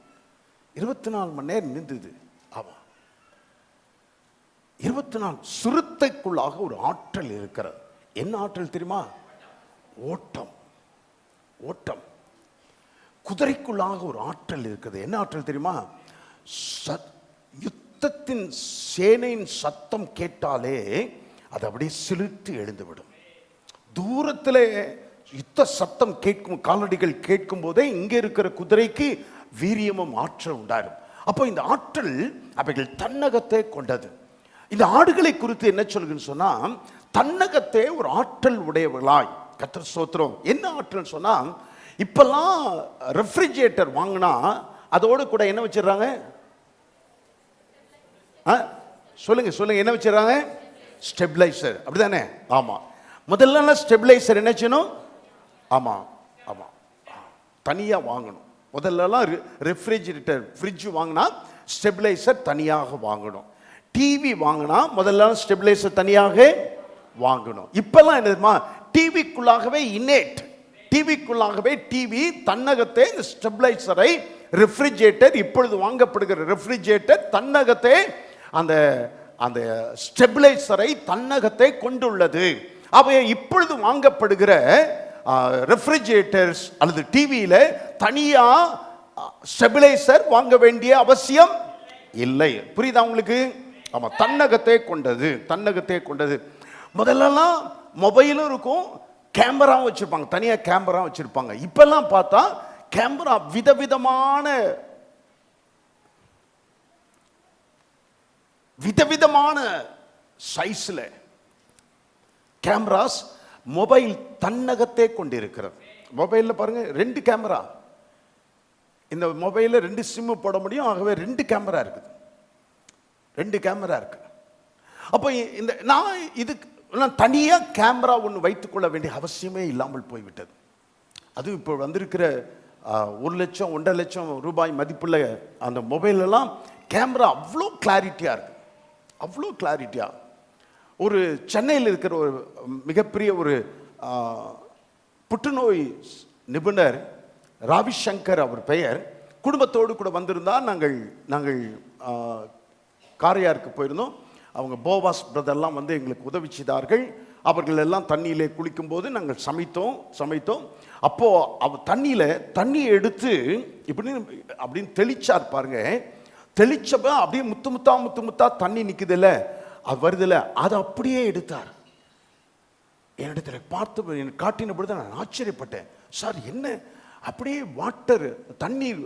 24 மணி நேரம் நீந்தது. ஆமா, 24 சுருத்தைக்குள்ளாக ஒரு ஆற்றல் இருக்கிறது. என்ன ஆற்றல் தெரியுமா? ஓட்டம். ஓட்டம். குதிரைக்குள்ளாக ஒரு ஆற்றல் இருக்குது. என்ன ஆற்றல் தெரியுமா? யுத்தத்தின் சேனையின் சத்தம் கேட்டாலே அது அப்படியே சிலிர்த்து எழுந்துவிடும். தூரத்தில் யுத்த சத்தம் கேட்கும், காலடிகள் கேட்கும் போதே இங்க இருக்கிற குதிரைக்கு வீரியமும் ஆற்றல் உண்டாகும். அப்போ இந்த ஆற்றல் அவைகள் தன்னகத்தை கொண்டது. இந்த ஆடுகளை குறித்து என்ன சொல்லுன்னு சொன்னா, தன்னகத்தே ஒரு ஆற்றல் உடையவர்களாய். கர்த்தர் ஸ்தோத்திரம். என்ன ஆற்றல் சொன்னா, இப்பெல்லாம் ரெஃப்ரிஜரேட்டர் வாங்கினா அதோடு கூட என்ன வச்சிடறாங்க? சொல்லுங்க சொல்லுங்க, என்ன வச்சிடறாங்க? ஸ்டெபிளைசர், அப்படிதானே? ஆமா. முதல்ல ஸ்டெபிளைசர் என்ன செய்யணும்? ஆமா ஆமா, தனியா வாங்கணும். முதல்லலாம் ரெஃப்ரிஜரேட்டர் ஃப்ரிட்ஜ் வாங்கினா ஸ்டெபிளைசர் தனியாக வாங்கணும். டிவி வாங்கினா முதல்ல ஸ்டெபிளைசர் தனியாக வாங்கணும். இப்பெல்லாம் என்னதுமா, டிவிக்குள்ளாகவே இன்னேட், டிவிக்குள்ளாகவே டிவி தன்னகத்தை இந்த ஸ்டெபிளைசரை, ரெஃப்ரிஜரேட்டர், இப்பொழுது வாங்கப்படுகிற ரெஃப்ரிஜரேட்டர் தன்னகத்தை அந்த அந்த ஸ்டெபிளைசரை தன்னகத்தை கொண்டுள்ளது. அவை இப்பொழுது வாங்கப்படுகிற ரெஃப்ரிஜரேட்டர்ஸ் அல்லது டிவியில தனியா ஸ்டெபிளைசர் வாங்க வேண்டிய அவசியம் இல்லை. புரியுதா உங்களுக்கு? ஆமா, தன்னகத்தை கொண்டது, தன்னகத்தை கொண்டது. முதல்லலாம் மொபைலும் இருக்கும், கேமராவும் வச்சிருப்பாங்க, தனியா கேமரா வச்சிருப்பாங்க. இப்பெல்லாம் பார்த்தா கேமரா விதவிதமான சைஸ்ல கேமராஸ் மொபைல் தன்னகத்தை கொண்டிருக்கிறது. மொபைல்ல பாருங்க 2 கேமரா, இந்த மொபைல்ல 2 சிம் போட முடியும். ஆகவே 2 கேமரா இருக்குது, 2 கேமரா இருக்கு. அப்போ இந்த நான் தனியா கேமரா ஒன்று வைத்துக் கொள்ள வேண்டிய அவசியமே இல்லாமல் போய்விட்டது. அது இப்போ வந்திருக்கிற 1 லட்சம் 1.5 லட்சம் ரூபாய் மதிப்புள்ள அந்த மொபைல் எல்லாம் கேமரா அவ்வளோ கிளாரிட்டியா இருக்கு, அவ்வளோ கிளாரிட்டியா. ஒரு சென்னையில் இருக்கிற ஒரு மிகப்பெரிய ஒரு புற்றுநோய் நிபுணர் ரவிசங்கர் அவர் பெயர், குடும்பத்தோடு கூட வந்திருந்தால் நாங்கள் காரையாருக்கு போயிருந்தோம். அவங்க போவாஸ் பிரதர்லாம் வந்து எங்களுக்கு உதவி செய்தார்கள். அவர்கள் எல்லாம் தண்ணியிலே குளிக்கும் போது நாங்கள் சமைத்தோம். அப்போ தண்ணியை எடுத்து அப்படின்னு தெளிச்சார் பாருங்க. தெளிச்சப்ப அப்படியே முத்து முத்தா தண்ணி நிக்குதுல்ல, அது வருதுல்ல, அதை அப்படியே எடுத்தார். என்னிடத்துல பார்த்து காட்டின பொழுது நான் ஆச்சரியப்பட்டேன். சார் என்ன அப்படியே வாட்டர் தண்ணீர்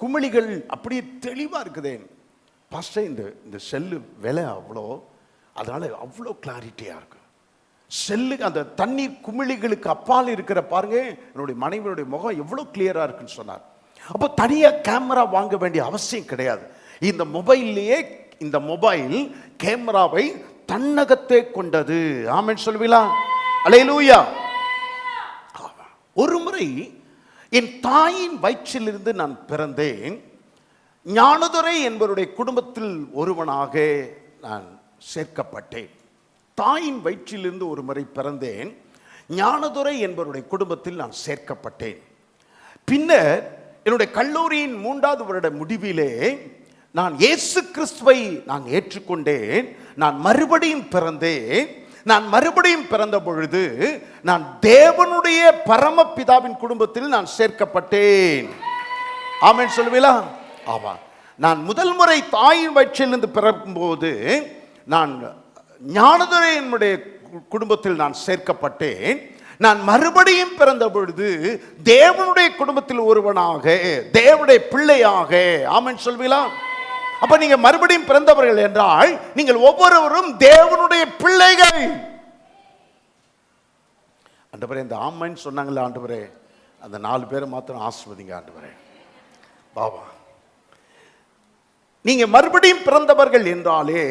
குமிழிகள் அப்படியே தெளிவா இருக்குதே. பாஸ்டர், இந்த செல்லு விலை அவ்வளோ, அதனால அவ்வளோ கிளாரிட்டியா இருக்கு. செல்லுக்கு அந்த தண்ணீர் குமிழிகளுக்கு அப்பால் இருக்கிற பாருங்க, என்னுடைய மனைவியுடைய முகம் எவ்வளோ கிளியரா இருக்குன்னு சொன்னார். அப்போ தனியா கேமரா வாங்க வேண்டிய அவசியம் கிடையாது. இந்த மொபைல்லையே இந்த மொபைல் கேமராவை தன்னகத்தை கொண்டது. ஆமென் சொல்லுவீங்களா? அல்லேலூயா. ஒரு முறை என் தாயின் வயிற்றிலிருந்து நான் பிறந்தேன். ஞானதுரை என்பவருடைய குடும்பத்தில் ஒருவனாக நான் சேர்க்கப்பட்டேன். தாயின் வயிற்றிலிருந்து ஒரு முறை பிறந்தேன். ஞானதுரை என்பவருடைய குடும்பத்தில் நான் சேர்க்கப்பட்டேன். பின்னர் என்னுடைய கல்லூரியின் 3வது வருட முடிவிலே நான் இயேசு கிறிஸ்துவை நான் ஏற்றுக்கொண்டேன். நான் மறுபடியும் பிறந்தேன். நான் மறுபடியும் பிறந்த பொழுது நான் தேவனுடைய பரமபிதாவின் குடும்பத்தில் நான் சேர்க்கப்பட்டேன். ஆமென் சொல்லுவீங்களா? ஆமா. நான் முதல் முறை தாயின் வயிற்றிலிருந்து பிறக்கும்போது நான் ஞானதுரையினுடைய குடும்பத்தில் நான் சேர்க்கப்பட்டேன். நான் மறுபடியும் பிறந்த பொழுது தேவனுடைய குடும்பத்தில் ஒருவனாக, தேவனுடைய பிள்ளையாக. ஆமென் சொல்வீங்களா? அப்ப நீங்க மறுபடியும் பிறந்தவர்கள் என்றால் நீங்கள் ஒவ்வொருவரும் தேவனுடைய பிள்ளைகள். ஆண்டவரே, இந்த ஆமென் சொன்னாங்களே ஆண்டவரே, அந்த 4 பேரை மாத்திரம் ஆசீர்வதிங்க ஆண்டவரே. பாபா, நீங்க மறுபடியும் பிறந்தவர்கள் என்றாலே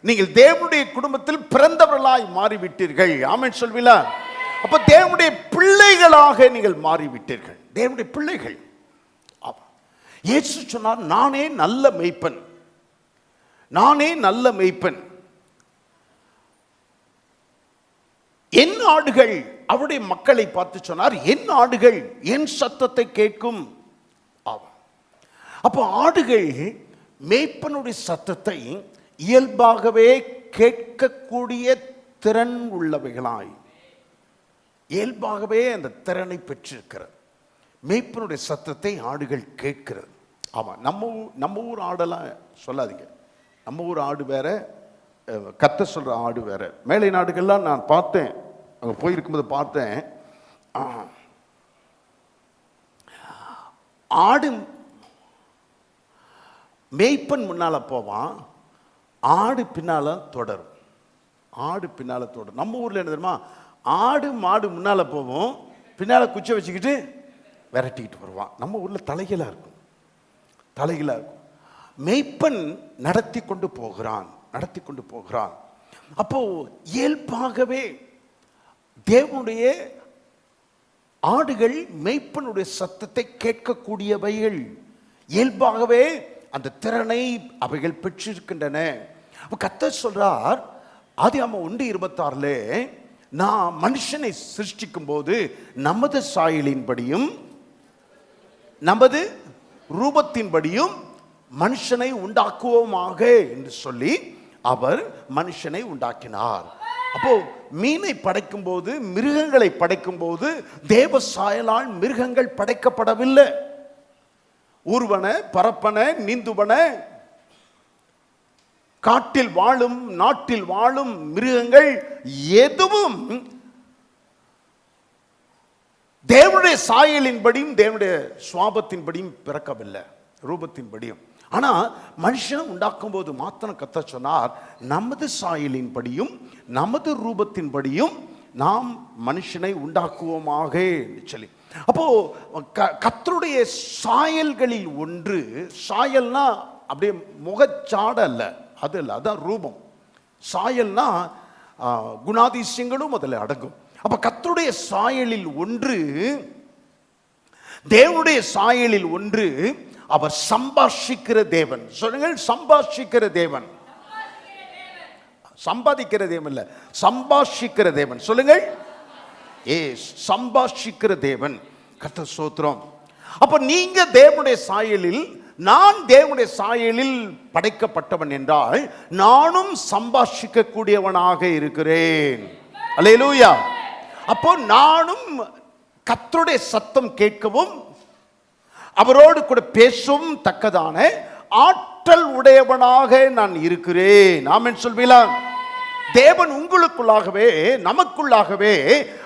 நீங்கள் தேவனுடைய குடும்பத்தில் பிறந்தவர்களாய் மாறிவிட்டீர்கள். ஆமென் சொல்வீங்களா? அப்ப தேவனுடைய பிள்ளைகளாக நீங்கள் மாறிவிட்டீர்கள். தேவனுடைய பிள்ளைகள். இயேசு சொன்னார், நானே நல்ல மேய்ப்பன், நானே நல்ல மேய்ப்பன். என் ஆடுகள், அவருடைய மக்களை பார்த்து சொன்னார், என் ஆடுகள் என் சத்தத்தை கேட்கும். அப்போ ஆடுகள் மேய்ப்பனுடைய சத்தத்தை இயல்பாகவே கேட்கக்கூடிய திறன் உள்ளவைகளாய், இயல்பாகவே அந்த திறனை பெற்றிருக்கிறது. மேய்ப்பனுடைய சத்தத்தை ஆடுகள் கேட்கிறது. ஆமாம், நம்ம ஊர் ஆடெல்லாம் சொல்லாதீங்க. நம்ம ஊர் ஆடு வேற, கத்த சொல்கிற ஆடு வேற. மேலை நாடுகள்லாம் நான் பார்த்தேன், அங்கே போயிருக்கும்போது பார்த்தேன். ஆடு மேய்ப்பன் முன்னால் போவான், ஆடு பின்னால் தொடரும். ஆடு பின்னால் தொடரும். நம்ம ஊரில் என்ன தெரியுமா, ஆடு மாடு முன்னால் போவோம், பின்னால் குச்சை வச்சுக்கிட்டு விரட்டிக்கிட்டு வருவான். நம்ம ஊரில் தலைகளாக இருக்கும், தலைகளாக இருக்கும். மேய்ப்பன் நடத்தி கொண்டு போகிறான், நடத்தி கொண்டு போகிறான். அப்போ இயல்பாகவே தேவனுடைய ஆடுகள் மேய்ப்பனுடைய சத்தத்தை கேட்கக்கூடியவைகள். இயல்பாகவே அந்த திறனை அவைகள் பெற்றிருக்கின்றன. அப்போ கர்த்தர் சொல்றார், ஆதியாகமம் 1:26 நான் மனுஷனை சிருஷ்டிக்கும் போது நமது சாயலின்படியும் நமது ரூபத்தின்படியும் மனுஷனை உண்டாக்குவோமாக என்று சொல்லி அவர் மனுஷனை உண்டாக்கினார். அப்போ மீனை படைக்கும் போது, மிருகங்களை படைக்கும் போது தேவ சாயலால் மிருகங்கள் படைக்கப்படவில்லை. ஊர்வன, பரப்பன, நீந்துவன, காட்டில் வாழும் நாட்டில் வாழும் மிருகங்கள் எதுவும் தேவனுடைய சாயலின்படியும் தேவனுடைய சுவாபத்தின்படியும் பிறக்கவில்லை, ரூபத்தின்படியும். ஆனா மனுஷனை உண்டாக்கும் போது மாத்திரம் கர்த்தர் சொன்னார், நமது சாயலின்படியும் நமது ரூபத்தின்படியும் நாம் மனுஷனை உண்டாக்குவோமாக சொல்லி. அப்போ கர்த்தருடைய சாயல்களில் ஒன்று, சாயல்னா அப்படியே முகச்சாட அல்ல, அது இல்லை, அதான் ரூபம். சாயல்னா குணாதிசயங்களும் அதில் அடங்கும். அப்ப கர்த்தருடைய சாயலில் ஒன்று, தேவனுடைய சாயலில் ஒன்று, அவர் சம்பாஷிக்கிற தேவன். சொல்லுங்கள், சம்பாஷிக்கிற தேவன். சம்பாதிக்கிற தேவன் இல்ல, சம்பாஷிக்கிற தேவன். சொல்லுங்கள், சம்பாஷிக்கிற தேவன். கர்த்தர் ஸ்தோத்திரம். அப்ப நீங்க தேவனுடைய சாயலில், நான் தேவனுடைய சாயலில் படைக்கப்பட்டவன் என்றால் நானும் சம்பாஷிக்க கூடியவனாக இருக்கிறேன். அல்லேலூயா. அப்போ நானும் கர்த்தருடைய சத்தம் கேட்கவும் அவரோடு கூட பேசவும் தக்கதான ஆற்றல் உடையவனாக நான் இருக்கிறேன். ஆமென் சொல்வீங்களா? தேவன் உங்களுக்குள்ளாகவே, நமக்குள்ளாகவே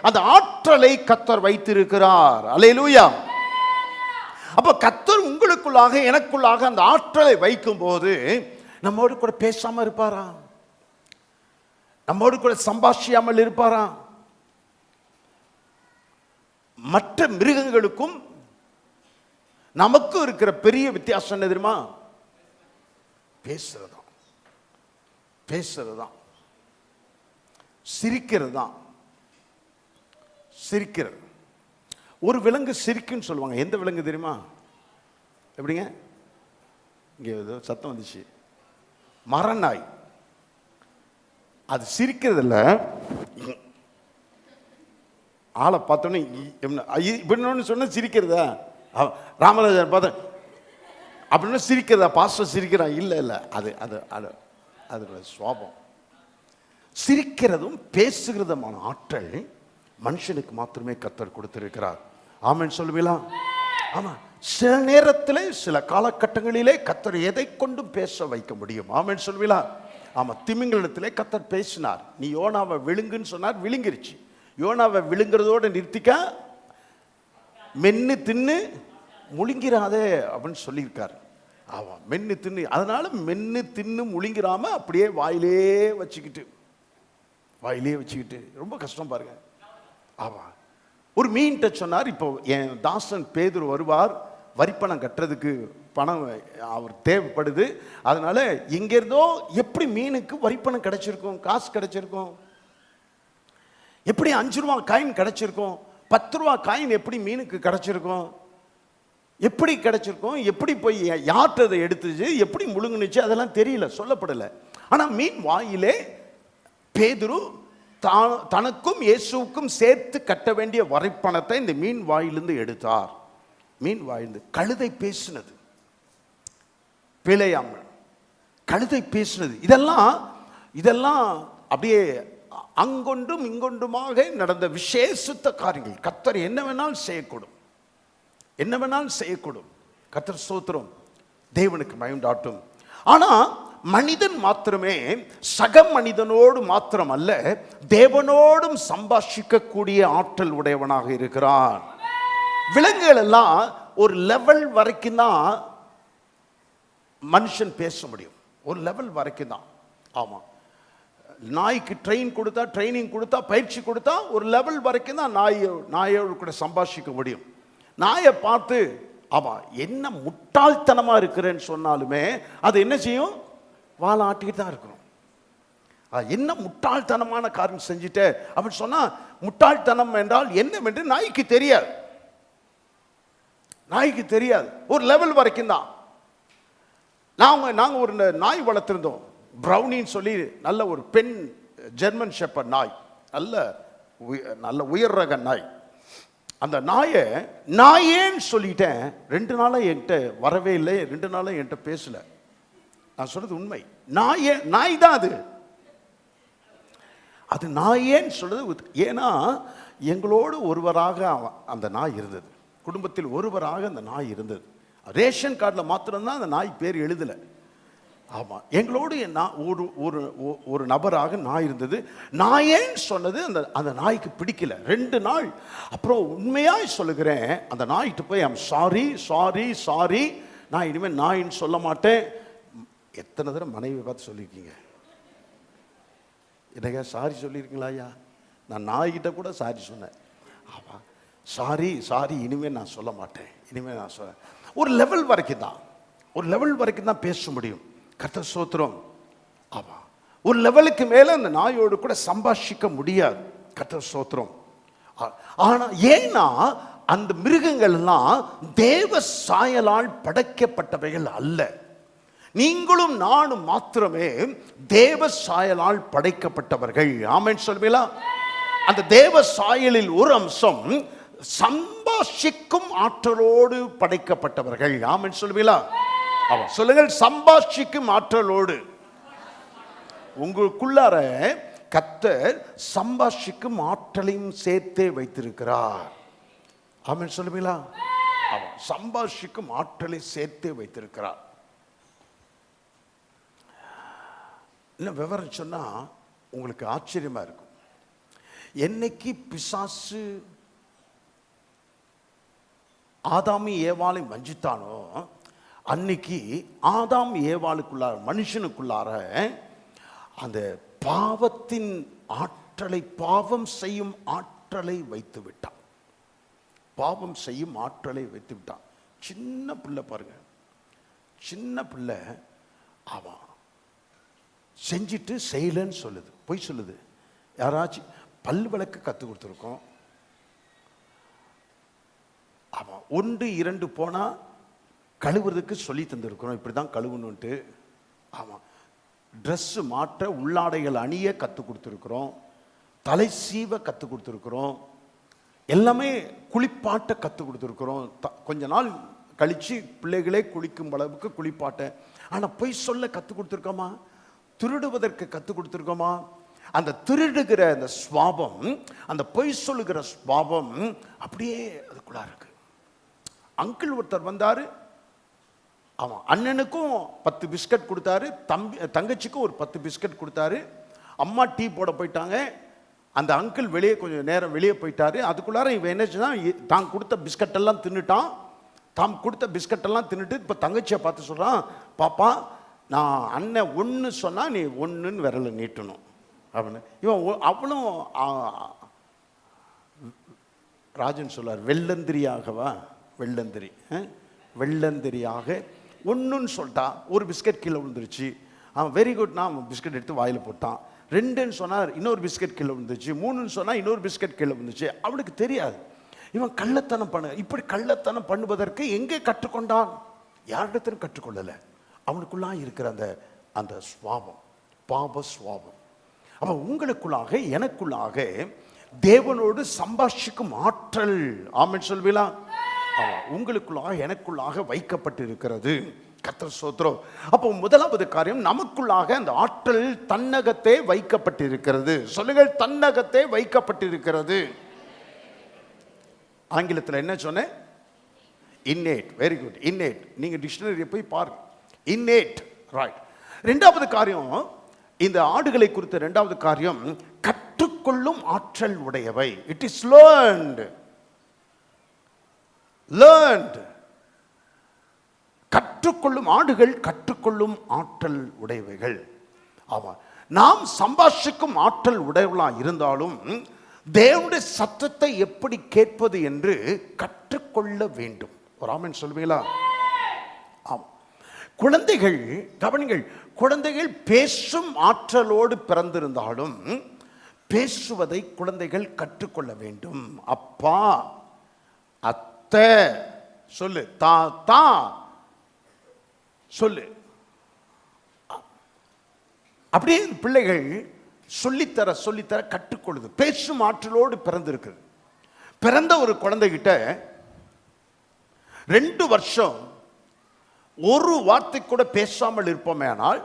அந்த ஆற்றலை கர்த்தர் வைத்திருக்கிறார். அல்லேலூயா. அப்ப கர்த்தர் உங்களுக்குள்ளாக, எனக்குள்ளாக அந்த ஆற்றலை வைக்கும் போது நம்மோடு கூட பேசாம இருப்பாரா? நம்மோடு கூட சம்பாஷியாமல் இருப்பாரா? மற்ற மிருகங்களுக்கும் நமக்கு இருக்கிற பெரிய வித்தியாசம் என்ன தெரியுமா? பேசுறதுதான், பேசுறதுதான், சிரிக்கிறதுதான், சிரிக்கிறது. ஒரு விலங்கு சிரிக்குன்னு சொல்லுவாங்க. எந்த விலங்கு தெரியுமா? எப்படிங்க? இங்கே ஏதோ சத்தம் வந்துச்சு. மரநாய். அது சிரிக்கிறதில்ல, ஆளை பார்த்தோன்னே இப்படின்னு சொன்ன சிரிக்கிறதா? ராமராஜன் பார்த்த அப்படின்னு சிரிக்கிறதா? பாஸ்டர் சிரிக்கிறான்? இல்லை இல்லை, அது அது அது அதோட சுவாபம். சிரிக்கிறதும் பேசுகிறதுமான ஆற்றல் மனுஷனுக்கு மாத்திரமே கர்த்தர் கொடுத்திருக்கிறார். ஆமென் சொல்லுவீங்களா? ஆமா. சில நேரத்தில், சில காலகட்டங்களிலே கர்த்தர் எதை கொண்டும் பேச வைக்க முடியும். ஆமென் சொல்லுவீங்களா? ஆமா. திமிங்கலத்திலே கர்த்தர் பேசினார். நீ யோனாவை விழுங்குன்னு சொன்னார், விழுங்கிருச்சு. யோனாவை விழுங்குறதோட நிறுத்திக்க, மென்னு தின்னு முழுங்கிறாதே அப்படின்னு சொல்லியிருக்கார். ஆமா, மென்னு தின்னு. அதனால மென்னு தின்னு முழுங்கிறாம அப்படியே வாயிலே வச்சுக்கிட்டு, வாயிலே வச்சுக்கிட்டு ரொம்ப கஷ்டம் பாருங்க. ஆமா. ஒரு மீன்கிட்ட சொன்னார், இப்போ என் தாசன் பேதுரு வருவார், வரிப்பணம் கட்டுறதுக்கு பணம் அவர் தேவைப்படுது, அதனால எங்கேருந்தோ எப்படி மீனுக்கு வரிப்பணம் கிடைச்சிருக்கும், காசு கிடைச்சிருக்கும், எப்படி 5 ரூபா காயின் கிடைச்சிருக்கும், 10 ரூபா காயின் எப்படி மீனுக்கு கிடைச்சிருக்கும், எப்படி கிடைச்சிருக்கும், எப்படி போய் யார்கிட்ட அதை எடுத்துச்சு, எப்படி முழுங்குனுச்சு, அதெல்லாம் தெரியல, சொல்லப்படலை. ஆனால் மீன் வாயிலே பேதுரு தனக்கும் இயேசுவுக்கும் சேர்த்து கட்ட வேண்டிய வரிப்பணத்தை இந்த மீன் வாயிலிருந்து எடுத்தார். மீன் வாயிலிருந்து. கழுதை பேசினது, பிழையாமல் கழுதை பேசினது. இதெல்லாம் அப்படியே அங்கொன்றும் இங்கொன்றுமாக நடந்த விசேஷித்த காரியங்கள். கர்த்தர் என்ன வேணாலும் செய்யக்கூடும், என்ன வேணாலும் செய்யக்கூடும். கர்த்தர் ஸ்தோத்திரம். தேவனுக்கு மகிமையுண்டாகட்டும். ஆனா மனிதன் மாத்திரமே சக மனிதனோடு மாத்திரம் அல்ல, தேவனோடும் சம்பாஷிக்கக்கூடிய ஆற்றல் உடையவனாக இருக்கிறான். விலங்குகள் எல்லாம் ஒரு லெவல் வரைக்கும் தான் மனுஷன் பேச முடியும், ஒரு லெவல் வரைக்கும் தான். ஆமா, நாய்க்கு ட்ரைனிங் கொடுத்தா பயிற்சி கொடுத்தா ஒரு லெவல் வரைக்கும் தான் நாயோடு கூட சம்பாஷிக்க முடியும். நாயை பார்த்து ஆமா என்ன முட்டாள்தனமா இருக்கிறேன்னு சொன்னாலுமே அது என்ன செய்யும்? வாழை ஆட்டிக்கிட்டு தான் இருக்கிறோம். என்ன முட்டாள்தனமான காரியம் செஞ்சுட்டு அப்படின்னு சொன்னா, முட்டாள்தனம் என்றால் என்னவென்று நாய்க்கு தெரியாது. நாய்க்கு தெரியாது, ஒரு லெவல் வரைக்கும் தான். நாங்க ஒரு நாய் வளர்த்திருந்தோம், ப்ரௌனின்னு சொல்லி, நல்ல ஒரு பெண் ஜெர்மன் ஷெப்பர்ட் நாய், நல்ல உயர் ரக நாய். அந்த நாயேன்னு சொல்லிட்டேன், 2 நாளா என்கிட்ட வரவே இல்லை, 2 நாளா என்கிட்ட பேசல. நான் சொல்றது உண்மை. நாய் தான் அது நாயேன்னு சொல்றது. ஏன்னா எங்களோடு ஒருவராக அந்த நாய் இருந்தது, குடும்பத்தில் ஒருவராக அந்த நாய் இருந்தது. ரேஷன் கார்டில் மாத்திரம்தான் அந்த நாய் பேர் எழுதலை. ஆமாம், எங்களோடு ஒரு நபராக நாய் இருந்தது. நாயேன்னு சொன்னது அந்த நாய்க்கு பிடிக்கல. 2 நாள் அப்புறம் உண்மையாக சொல்லுகிறேன், அந்த நாய்கிட்ட போய் ஐம் சாரி சாரி சாரி, நான் இனிமேல் நாயின்னு சொல்ல மாட்டேன். எத்தனை தடவை மனைவி பார்த்து சொல்லியிருக்கீங்க? என்னையா சாரி சொல்லியிருக்கீங்களா? ஐயா, நான் நாய்கிட்ட கூட சாரி சொன்னேன். ஆமாம், சாரி சாரி, இனிமேல் நான் சொல்ல மாட்டேன், இனிமேல் நான் சொல்ல. ஒரு லெவல் வரைக்கும் தான் பேச முடியும். கர்த்தர் ஸ்தோத்திரம். ஆமா, ஒரு லெவலுக்கு மேல அந்த நாயோடு கூட சம்பாஷிக்க முடியாது. கர்த்தர் ஸ்தோத்திரம். ஆனா ஏன்னா அந்த மிருகங்கள் எல்லாம் தேவ சாயலால் படைக்கப்பட்டவைகள் அல்ல. நீங்களும் நானும் மாத்திரமே தேவ சாயலால் படைக்கப்பட்டவர்கள். ஆமென் சொல்வீங்களா? அந்த தேவ சாயலில் ஒரு அம்சம் சம்பாஷிக்கும் ஆற்றலோடு படைக்கப்பட்டவர்கள். ஆமென் சொல்வீங்களா? சொல்லுங்கள், சம்பாஷிக்கும் ஆற்றலோடு. உங்களுக்குள்ளார கர்த்தர் சம்பாஷிக்கும் ஆற்றலையும் சேர்த்தே வைத்திருக்கிறார். ஆமென் சொல்லுவீங்களா? சம்பாஷிக்கும் ஆற்றலை சேர்த்தே வைத்திருக்கிறார். இன்னும் விவரம் சொன்னா உங்களுக்கு ஆச்சரியமா இருக்கும். என்னைக்கு பிசாசு ஆதாமி ஏவாளை வஞ்சித்தானோ, அன்னைக்கு ஆதாம் ஏவாளுக்குள்ளார, மனுஷனுக்குள்ளார அந்த பாவத்தின் ஆற்றலை, பாவம் செய்யும் ஆற்றலை வைத்து விட்டான். பாவம் செய்யும் ஆற்றலை வைத்து விட்டான். சின்ன பிள்ளை பாருங்க, சின்ன பிள்ளை அவன் செஞ்சிட்டு செய்யலன்னு சொல்லுது, பொய் சொல்லுது. யாராச்சும் பல் விளக்கு கற்றுக் கொடுத்துருக்கோம், அவன் 1 2 போனா கழுவுறதுக்கு சொல்லி தந்திருக்கிறோம், இப்படி தான் கழுவணுன்ட்டு. ஆமாம், ட்ரெஸ்ஸு மாற்ற, உள்ளாடைகள் அணிய கற்றுக் கொடுத்துருக்குறோம், தலை சீவ கற்றுக் கொடுத்துருக்குறோம், எல்லாமே குளிப்பாட்ட கற்றுக் கொடுத்துருக்குறோம். கொஞ்ச நாள் கழித்து பிள்ளைகளே குளிக்கும் அளவுக்கு குளிப்பாட்ட. ஆனால் பொய் சொல்ல கற்றுக் கொடுத்துருக்கோமா? திருடுவதற்கு கற்றுக் கொடுத்துருக்கோமா? அந்த திருடுகிற அந்த சுவாபம், அந்த பொய் சொல்லுகிற சுவாபம் அப்படியே அதுக்குள்ளா இருக்கு. அங்கிள் ஒருத்தர் வந்தார், அவன் அண்ணனுக்கும் 10 பிஸ்கட் கொடுத்தாரு, தங்கச்சிக்கும் ஒரு 10 பிஸ்கட் கொடுத்தாரு. அம்மா டீ போட போயிட்டாங்க. அந்த அங்கிள் வெளியே கொஞ்சம் நேரம் வெளியே போயிட்டாரு. அதுக்குள்ளார இவன் என்னச்சுன்னா, தான் கொடுத்த பிஸ்கட்டெல்லாம் தின்னுட்டான். தாம் கொடுத்த பிஸ்கட்டெல்லாம் தின்னுட்டு இப்போ தங்கச்சியை பார்த்து சொல்கிறான், பாப்பா நான் அண்ணன் 1 சொன்னால் நீ 1ன்னு விரலை நீட்டணும் அப்படின்னு. இவன் அவளும் ராஜன் சொல்வார், வெள்ளந்திரியாகவா, வெள்ளந்திரியாக 1ன்னு சொல்லிட்டா. ஒரு பிஸ்கட் கீழே விழுந்துருச்சு. அவன் வெரி குட்னா அவன் பிஸ்கட் எடுத்து வாயில் போட்டான். 2ன்னு சொன்னார், இன்னொரு பிஸ்கட் கீழே விழுந்துச்சு. 3ன்னு சொன்னால் இன்னொரு பிஸ்கட் கீழே விழுந்துச்சு. அவனுக்கு தெரியாது. இவன் கள்ளத்தனம் இப்படி கள்ளத்தனம் பண்ணுவதற்கு எங்கே கற்றுக்கொண்டான்? யாரிடத்திலும் கற்றுக்கொள்ளலை. அவனுக்குள்ளா இருக்கிற அந்த சுவாபம், பாப சுவாபம். அப்போ உங்களுக்குள்ளாக எனக்குள்ளாக தேவனோடு சம்பாஷிக்கும் ஆற்றல், ஆமென் சொல்வீங்களா? உங்களுக்குள்ளாக எனக்குள்ளாக வைக்கப்பட்டு இருக்கிறது. கர்த்தர் ஸ்தோத்திரம். அப்போ முதலாவது காரியம், நமக்குள்ளாக அந்த ஆற்றல் தன்னகத்தே வைக்கப்பட்டு இருக்கிறது. சொல்லுங்கள், தன்னகத்தே வைக்கப்பட்டு இருக்கிறது. ஆங்கிலத்தில் என்ன சொன்னேன்? Inherit, very good. இன்னேட் நீங்க டிக்ஷனரியை போய் பாருங்க. Inherit, right. ரெண்டாவது காரியம், இந்த ஆடுகளை குறித்த இரண்டாவது காரியம், கற்றுக்கொள்ளும் ஆற்றல் உடையவை. It is learned. கற்றுக்கொள்ளும் ஆடுகள் கற்றுக்கொள்ளும் ஆற்றல் உடையவைகள். ஆமா, நாம் சம்பாஷிக்கும் ஆற்றல் உடையவர்களா இருந்தாலும் தேவனுடைய சத்தத்தை எப்படி கேட்பது என்று கற்றுக்கொள்ள வேண்டும். ஒரு ஆமென் சொல்வீங்களா? ஆமா. குழந்தைகள், கவனிங்கள், குழந்தைகள் பேசும் ஆற்றலோடு பிறந்திருந்தாலும் பேசுவதை குழந்தைகள் கற்றுக்கொள்ள வேண்டும். அப்பா, அத்தை சொல்லு, தாத்தா சொல்லு. அப்படியே பிள்ளைகள் சொல்லித்தர சொல்லித்தர கற்றுக்கொள்ளுது. பேசும் ஆற்றலோடு பிறந்திருக்கு. பிறந்த ஒரு குழந்தைகிட்ட 2 வருஷம் ஒரு வார்த்தை கூட பேசாமல் இருப்போமே, ஆனால்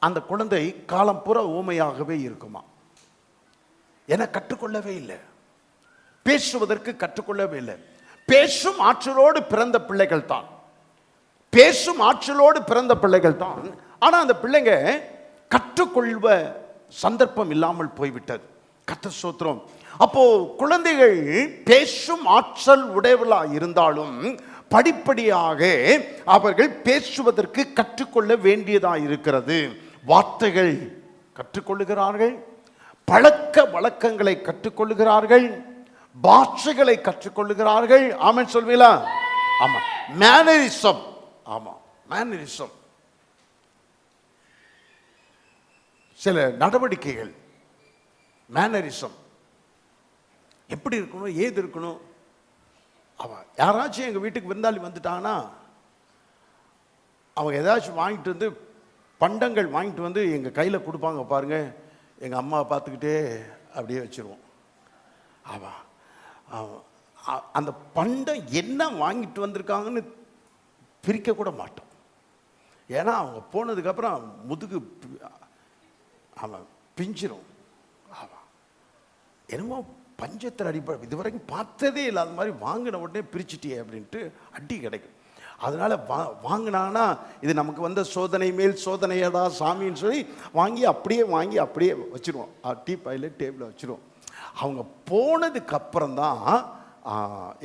அந்த குழந்தை காலம் பூரா ஊமையாகவே இருக்குமா? என கற்றுக்கொள்ளவே இல்லை, பேசுவதற்கு கற்றுக்கொள்ளவே இல்லை. பேசும் ஆற்றலோடு பிறந்த பிள்ளைகள் தான், பேசும் ஆற்றலோடு பிறந்த பிள்ளைகள் தான். ஆனால் அந்த பிள்ளைங்க கற்றுக்கொள்வ சந்தர்ப்பம் இல்லாமல் போய்விட்டது. கர்த்தர் ஸ்தோத்திரம். அப்போ குழந்தைகள் பேசும் ஆற்றல் உடையவர்களா இருந்தாலும் படிப்படியாக அவர்கள் பேசுவதற்கு கற்றுக்கொள்ள வேண்டியதா இருக்கிறது. வார்த்தைகள் கற்றுக்கொள்ளுகிறார்கள், பழக்க வழக்கங்களை கற்றுக்கொள்ளுகிறார்கள், பாஷைகளை கற்றுக்கொள்ளுகிறார்கள். ஆமென் சொல்வீங்களா? ஆமா. மேனரிசம், ஆமா, மேனரிசம், சில நடவடிக்கைகள், மேனரிசம் எப்படி இருக்கணும், ஏது இருக்கணும். அவன் யாராச்சும் எங்கள் வீட்டுக்கு விருந்தாளி வந்துட்டாங்கன்னா அவங்க ஏதாச்சும் வாங்கிட்டு வந்து, பண்டங்கள் வாங்கிட்டு வந்து எங்கள் கையில் கொடுப்பாங்க பாருங்க. எங்கள் அம்மாவை பார்த்துக்கிட்டே அப்படியே வச்சுருவோம். அவன் அந்த பண்டம் என்ன வாங்கிட்டு வந்திருக்காங்கன்னு பிரிக்க கூட மாட்டோம். ஏன்னா அவங்க போனதுக்கப்புறம் முதுகு அவன் பிஞ்சிரும். அவன் என்னமோ பஞ்சத்தில் அடிப்படை இதுவரைக்கும் பார்த்ததே இல்லை, அது மாதிரி வாங்கின உடனே பிரிச்சுட்டியே அப்படின்ட்டு அடி கிடைக்கும். அதனால் வாங்கினாங்கன்னா இது நமக்கு வந்த சோதனை மேல் சோதனையடா சாமின்னு சொல்லி வாங்கி அப்படியே வச்சுருவோம். டீப்பாயில் டேபிளில் வச்சுருவோம். அவங்க போனதுக்கு அப்புறம் தான்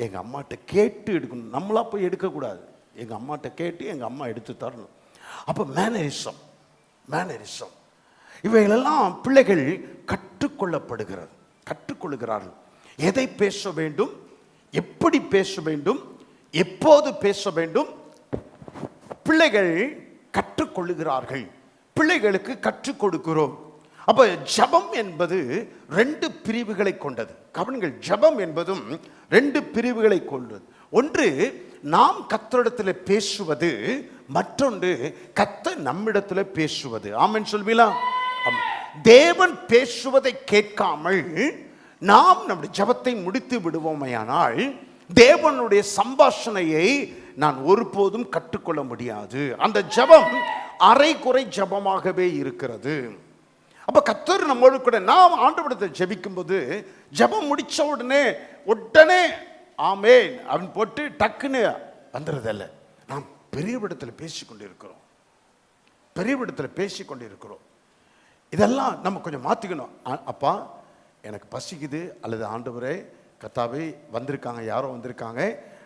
எங்கள் அம்மாட்ட கேட்டு எடுக்கணும். நம்மளா போய் எடுக்கக்கூடாது, எங்கள் அம்மாட்ட கேட்டு எங்கள் அம்மா எடுத்து தரணும். அப்போ மேனரிசம், மேனரிசம் இவைகளெல்லாம் பிள்ளைகள் கற்றுக்கொள்ளுகிறார்கள். எதை பேச வேண்டும், எப்படி பேச வேண்டும், எப்போது பேச வேண்டும், பிள்ளைகள் கற்றுக்கொள்ளுகிறார்கள். பிள்ளைகளுக்கு கற்றுக் கொடுக்கிறோம். அப்ப ஜெபம் என்பது 2 பிரிவுகளை கொண்டது. கவனிங்கள், ஜெபம் என்பதும் 2 பிரிவுகளை கொண்டது. ஒன்று நாம் கர்த்தரிடத்தில் பேசுவது, மற்றொன்று கர்த்தர் நம்மிடத்தில் பேசுவது. ஆமென் சொல்வீங்களா? தேவன் பேசுவதை கேட்காமல் நாம் நம்முடைய ஜெபத்தை முடித்து விடுவோமையானால் தேவனுடைய சம்பாஷணையை நான் ஒருபோதும் கற்றுக்கொள்ள முடியாது. அந்த ஜெபம் அரைகுறை ஜெபமாகவே இருக்கிறது. அப்ப கர்த்தர் நம்மோடு கூட, நாம் ஆண்டவரிடத்தை ஜெபிக்கும் போது ஜெபம் முடிச்ச உடனே ஆமென் அவன் போட்டு டக்குன்னு வந்துடுறதில்ல. நாம் பெரியவிடத்தில் பேசிக்கொண்டிருக்கிறோம், பெரியவிடத்தில் பேசிக்கொண்டிருக்கிறோம். இதெல்லாம் நம்ம கொஞ்சம் மாற்றிக்கணும். அப்பா எனக்கு பசிக்குது, அல்லது ஆண்டவரே கர்த்தாவே வந்திருக்காங்க, யாரோ வந்திருக்காங்க,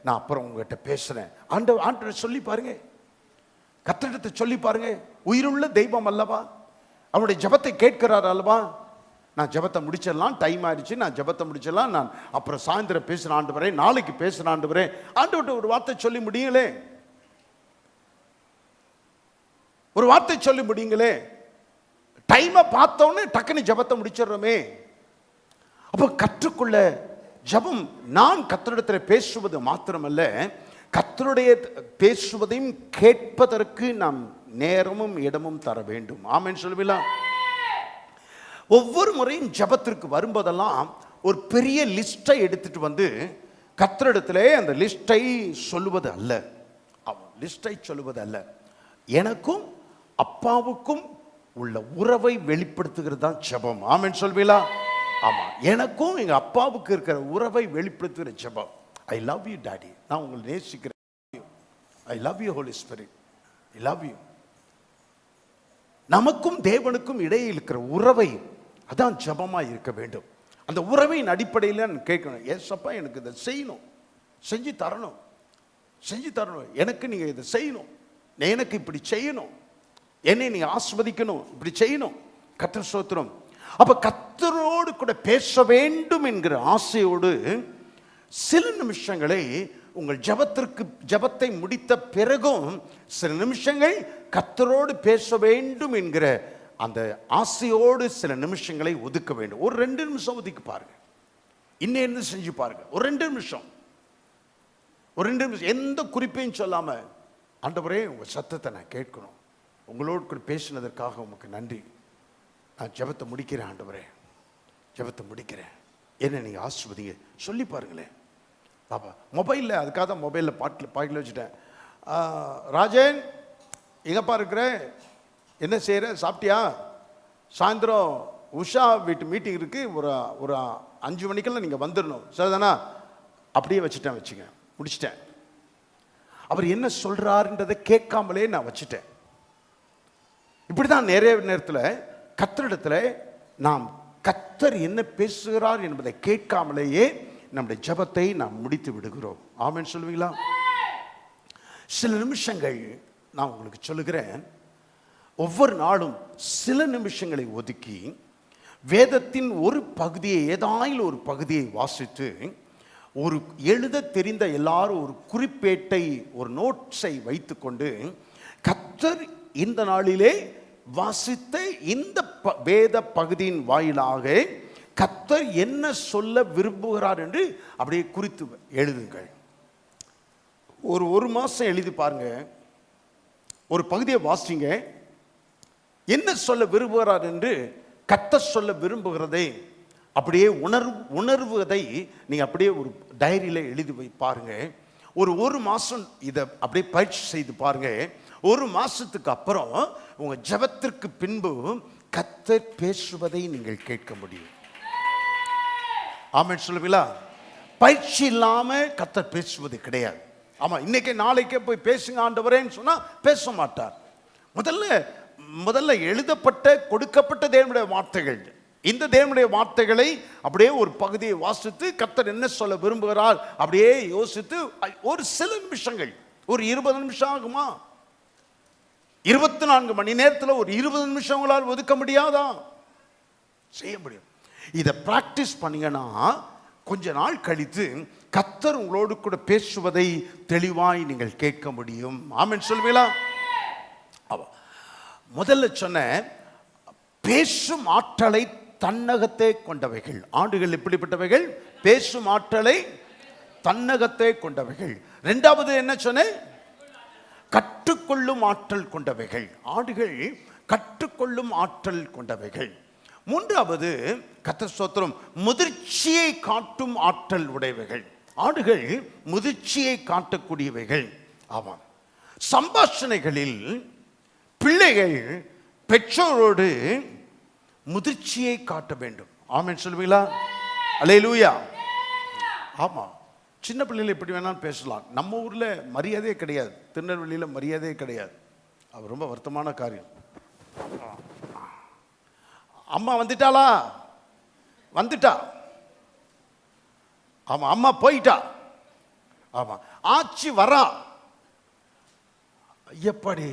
நான் அப்புறம் உங்ககிட்ட பேசுகிறேன். ஆண்டவர் சொல்லி பாருங்க, கர்த்தரிடத்தை சொல்லி பாருங்க. உயிருள்ள தெய்வம் அல்லவா, அவனுடைய ஜெபத்தை கேட்கிறார் அல்லவா. நான் ஜெபத்தை முடிச்சிடலாம், டைம் ஆயிடுச்சு, நான் ஜெபத்தை முடிச்சிடலாம், நான் அப்புறம் சாயந்தரம் பேசுகிறேன் ஆண்டவரே, நாளைக்கு பேசுகிறேன் ஆண்டவரே. ஆண்டவர்கிட்ட ஒரு வார்த்தை சொல்லி முடியுங்களே, ஒரு வார்த்தை சொல்லி முடியுங்களே. டைமை பார்த்தோன்னு டக்குன்னு ஜெபத்தை முடிச்சிடுறோமே. அப்போ கற்றுக்கொள்ள ஜெபம், நான் கர்த்தரிடத்தில் பேசுவது மாத்திரமல்ல, கர்த்தருடைய பேசுவதையும் கேட்பதற்கு நாம் நேரமும் இடமும் தர வேண்டும். ஆமென் சொல்லுவீங்களா? ஒவ்வொரு முறையும் ஜெபத்திற்கு வரும்போதெல்லாம் ஒரு பெரிய லிஸ்டை எடுத்துட்டு வந்து கர்த்தரிடத்திலே அந்த லிஸ்டை சொல்லுவது அல்ல, லிஸ்டை சொல்லுவது அல்ல, எனக்கும் அப்பாவுக்கும் உள்ள உறவை வெளிப்படுத்துகிறது தான் ஜெபம். ஆமென் சொல்வீங்களா? ஆமா, எனக்கும் எங்க அப்பாவுக்கு இருக்கிற உறவை வெளிப்படுத்துகிற ஜெபம். ஐ லவ் யூ டாடி, நான் உங்களை நேசிக்கிறேன். I love you holy spirit, I love you. நமக்கும் தேவனுக்கும் இடையே இருக்கிற உறவை அதான் ஜபமாக இருக்க வேண்டும். அந்த உறவின் அடிப்படையில் நான் கேட்கணும், ஏசப்பா எனக்கு இதை செய்யணும், செஞ்சு தரணும், செஞ்சு தரணும், எனக்கு நீங்கள் இதை செய்யணும், எனக்கு இப்படி செய்யணும், என்னை நீ ஆஸ்வதிக்கணும், இப்படி செய்யணும். கர்த்தர் ஸ்தோத்திரம். அப்ப கர்த்தரோடு கூட பேச வேண்டும் என்கிற ஆசையோடு சில நிமிஷங்களை உங்கள் ஜபத்தை முடித்த பிறகும் சில நிமிஷங்கள் கர்த்தரோடு பேச வேண்டும் என்கிற அந்த ஆசையோடு சில நிமிஷங்களை ஒதுக்க வேண்டும். ஒரு 2 நிமிஷம் ஒதுக்கி பாருங்க, இன்னும் செஞ்சு பாருங்க. ஒரு 2 நிமிஷம், ஒரு 2 நிமிஷம் எந்த குறிப்பையும் சொல்லாம, ஆண்டவரே உங்க சத்தத்தை நான் கேட்கணும், உங்களோடு கூட பேசினதற்காக உமக்கு நன்றி, நான் ஜெபத்தை முடிக்கிறேன் ஆண்டவரே, ஜெபத்தை முடிக்கிறேன், என்ன நீங்கள் ஆசிர்வதிங்க சொல்லி பாருங்களேன். பாப்பா மொபைலில், அதுக்காக தான் மொபைலில் பாட்டில் வச்சுட்டேன். ராஜன் எங்கப்பா இருக்கிற, என்ன செய்கிற, சாப்பிட்டியா, சாயந்தரம் உஷா வீட்டு மீட்டிங் இருக்குது, ஒரு 5 மணிக்கெல்லாம் நீங்கள் வந்துடணும், சரிதானா? அப்படியே வச்சுங்க, முடிச்சிட்டேன். அவர் என்ன சொல்கிறாருன்றதை கேட்காமலே நான் வச்சுட்டேன். இப்படி தான் நிறைய நேரத்தில் கர்த்தரிடத்தில் நாம் கர்த்தர் என்ன பேசுகிறார் என்பதை கேட்காமலேயே நம்முடைய ஜெபத்தை நாம் முடித்து விடுகிறோம். ஆமென் சொல்லுவீங்களா? சில நிமிஷங்கள் நான் உங்களுக்கு சொல்லுகிறேன், ஒவ்வொரு நாளும் சில நிமிஷங்களை ஒதுக்கி வேதத்தின் ஒரு பகுதியை, ஏதாயிலும் ஒரு பகுதியை வாசித்து, ஒரு எழுத தெரிந்த எல்லாரும் ஒரு குறிப்பேட்டை, ஒரு நோட்ஸை வைத்துக்கொண்டு கர்த்தர் இந்த நாளிலே வாசித்த இந்த வேத பகுதியின் வாயிலாக கர்த்தர் என்ன சொல்ல விரும்புகிறார் என்று அப்படியே குறித்து எழுதுங்கள். ஒரு மாசம் எழுதி பாருங்க, ஒரு பகுதியை வாசிங்க, என்ன சொல்ல விரும்புகிறார் என்று கர்த்தர் சொல்ல விரும்புகிறதை அப்படியே உணர்வதை நீங்க அப்படியே ஒரு டைரியில எழுதி பாருங்க. ஒரு மாசம் இதை அப்படியே பயிற்சி செய்து பாருங்க. ஒரு மாசத்துக்கு அப்புறம் உங்க ஜெபத்திற்கு பின்பு கர்த்தர் பேசுவதை நீங்கள் கேட்க முடியும். ஆமென் சொல்லுவீங்களா? பயிற்சி இல்லாம கர்த்தர் பேசுவது கிடையாது. ஆமா, இன்னைக்கு நாளைக்கே போய் பேசுங்க ஆண்டவரேன்னு சொன்னா பேச மாட்டார். முதல்ல எழுதப்பட்ட கொடுக்கப்பட்ட தேவனுடைய வார்த்தைகள், இந்த தேவனுடைய வார்த்தைகளை அப்படியே ஒரு பகுதியை வாசித்து கர்த்தர் என்ன சொல்ல விரும்புகிறார் அப்படியே யோசித்து, ஒரு சில நிமிஷங்கள், ஒரு 20 நிமிஷம் ஆகுமா? 24 மணி நேரத்தில் ஒரு 20 நிமிஷம் உங்களால் ஒதுக்க முடியாதா? செய்ய முடியும். இதை பிராக்டிஸ் பண்ணீங்கன்னா கொஞ்ச நாள் கழித்து கர்த்தர் உங்களோடு கூட பேசுவதை தெளிவாய் நீங்கள் கேட்க முடியும். ஆமென் சொல்லுவீங்களா? முதல்ல சொன்ன பேசும் ஆற்றலை தன்னகத்தே கொண்டவைகள். ஆடுகள் எப்படிப்பட்டவைகள்? பேசும் ஆற்றலை தன்னகத்தே கொண்டவைகள். இரண்டாவது என்ன சொன்ன? கற்றுக்கொள்ளும் ஆற்றல் கொண்டவைகள். ஆடுகள் கற்றுக்கொள்ளும் ஆற்றல் கொண்டவைகள். மூன்றாவது கர்த்தர் ஸ்தோத்திரம், முதிர்ச்சியை காட்டும் ஆற்றல் உடையவைகள். ஆடுகள் முதிர்ச்சியை காட்டக்கூடியவைகள். ஆமாம், சம்பாஷணைகளில் பிள்ளைகள் பெற்றோரோடு முதிர்ச்சியை காட்ட வேண்டும். ஆமென் சொல்லுவீங்களா? அல்லேலூயா. ஆமா, சின்ன பிள்ளைகள் எப்படி வேணாலும் பேசலாம். நம்ம ஊர்ல மரியாதையே கிடையாது, திருநெல்வேலியில மரியாதையே கிடையாது. அது ரொம்ப வருத்தமான காரியம். அம்மா வந்துட்டாளா? வந்துட்டா. ஆமா, அம்மா போயிட்டா. ஆமா, ஆச்சி வரா. எப்படி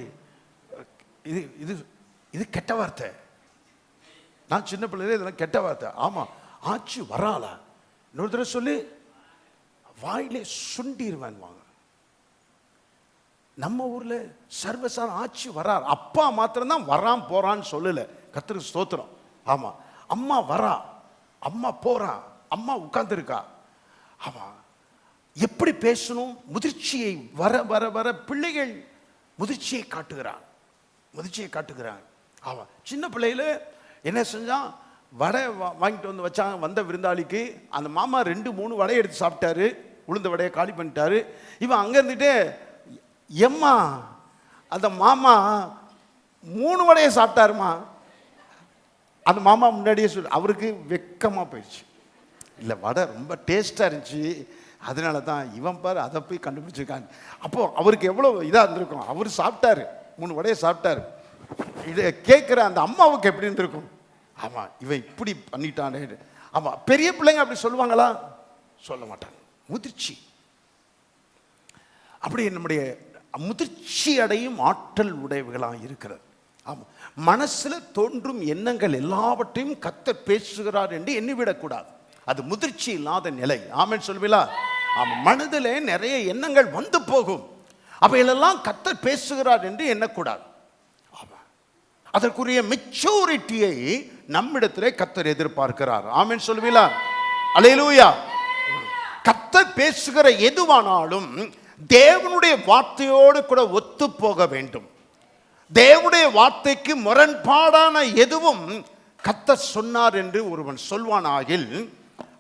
இது இது இது கெட்ட வார்த்தை. நான் சின்ன பிள்ளைல இதெல்லாம் கெட்ட வார்த்தை. ஆமா, ஆச்சி வராளா? இன்னொரு தடவை சொல்லி வாயிலே சுண்டிடுவேன். வாங்க, நம்ம ஊர்ல சர்வசார ஆட்சி வரார். அப்பா மாத்திரம்தான் வரான் போறான்னு சொல்லல. கர்த்தருக்கு ஸ்தோத்திரம். ஆமா, அம்மா வரா, அம்மா போறா, அம்மா உட்கார்ந்துருக்கா. ஆமா, எப்படி பேசணும்? முதிர்ச்சியை வர வர வர பிள்ளைகள் முதிர்ச்சியை காட்டுகிறான், முதிர்ச்சியை காட்டுகிறான். ஆமா, சின்ன பிள்ளையில என்ன செஞ்சான்? வடை வாங்கிட்டு வந்து வச்சாங்க. வந்த விருந்தாளிக்கு அந்த மாமா 2-3 வடை எடுத்து சாப்பிட்டாரு. உளுந்த வடையை காலி பண்ணிட்டாரு. இவன் அங்க இருந்துட்டு, எம்மா அந்த மாமா 3 வடையை சாப்பிட்டாருமா. அந்த மாமா முன்னாடியே சொல்லு. அவருக்கு வெக்கமா போயிடுச்சு. இல்லை, வடை ரொம்ப டேஸ்டா இருந்துச்சு, அதனால தான் இவன் பாரு அதை போய் கண்டுபிடிச்சிருக்காங்க. அப்போ அவருக்கு எவ்வளோ இதாக இருந்திருக்கும். அவர் சாப்பிட்டாரு, 3 வடையை சாப்பிட்டாரு. இதை கேட்குற அந்த அம்மாவுக்கு எப்படி இருந்திருக்கும்? ஆமாம், இவன் இப்படி பண்ணிட்டானே. ஆமாம், பெரிய பிள்ளைங்க அப்படி சொல்லுவாங்களா? சொல்ல மாட்டாங்க. முதிர்ச்சி. அப்படி நம்முடைய முதிர்ச்சி அடையும் ஆற்றல் உடையவர்களாக இருக்கிறது. ஆமாம், மனசுல தோன்றும் எண்ணங்கள் எல்லாவற்றையும் கர்த்தர் பேசுகிறார் என்று எண்ணிவிடக்கூடாது. அது முதிர்ச்சி இல்லாத நிலை. ஆமென் சொல்வீங்களா? ஆமாம், மனதிலே நிறைய எண்ணங்கள் வந்து போகும். அவைகளெல்லாம் கர்த்தர் பேசுகிறார் என்று எண்ணக்கூடாது. ஆமாம், அதற்குரிய மெச்சூரிட்டியை நம்மிடத்திலே கர்த்தர் எதிர்பார்க்கிறார். ஆமென் சொல்வீங்களா? அல்லேலூயா. கர்த்தர் பேசுகிற எதுவானாலும் தேவனுடைய வார்த்தையோடு கூட ஒத்து போக வேண்டும். தேவனுடைய வார்த்தைக்கு முரண்பாடான எதுவும் கர்த்தர் சொன்னார் என்று ஒருவன் சொல்வானாகில்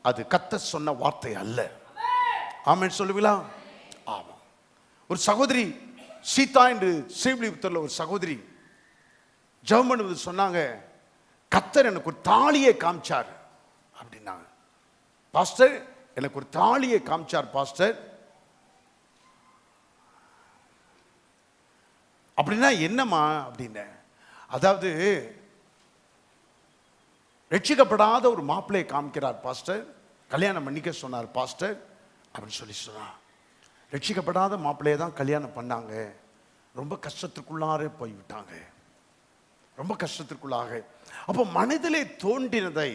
அது கர்த்தர் சொன்ன வார்த்தை அல்ல. ஆமென் சொல்லுவீங்களா? ஆமாம். ஒரு சகோதரி சீதா என்று ஸ்ரீவில்லிபுத்தூர்ல ஒரு சகோதரி ஜெபம் பண்ணுவது சொன்னாங்க, கர்த்தர் எனக்கு ஒரு தாலியை காமிச்சார் அப்படின்னாங்க. பாஸ்டர், எனக்கு ஒரு தாலியை காமிச்சார் பாஸ்டர். அப்படின்னா என்னம்மா அப்படின்னு. அதாவது ரட்சிக்கப்படாத ஒரு மாப்பிள்ளையை காமிக்கிறார் பாஸ்டர், கல்யாணம் பண்ணிக்க சொன்னார் பாஸ்டர் அப்படின்னு சொன்னார். ரட்சிக்கப்படாத மாப்பிள்ளையை தான் கல்யாணம் பண்ணாங்க. ரொம்ப கஷ்டத்துக்குள்ளாரே போய்விட்டாங்க, ரொம்ப கஷ்டத்திற்குள்ளாக. அப்போ மனதிலே தோன்றினதை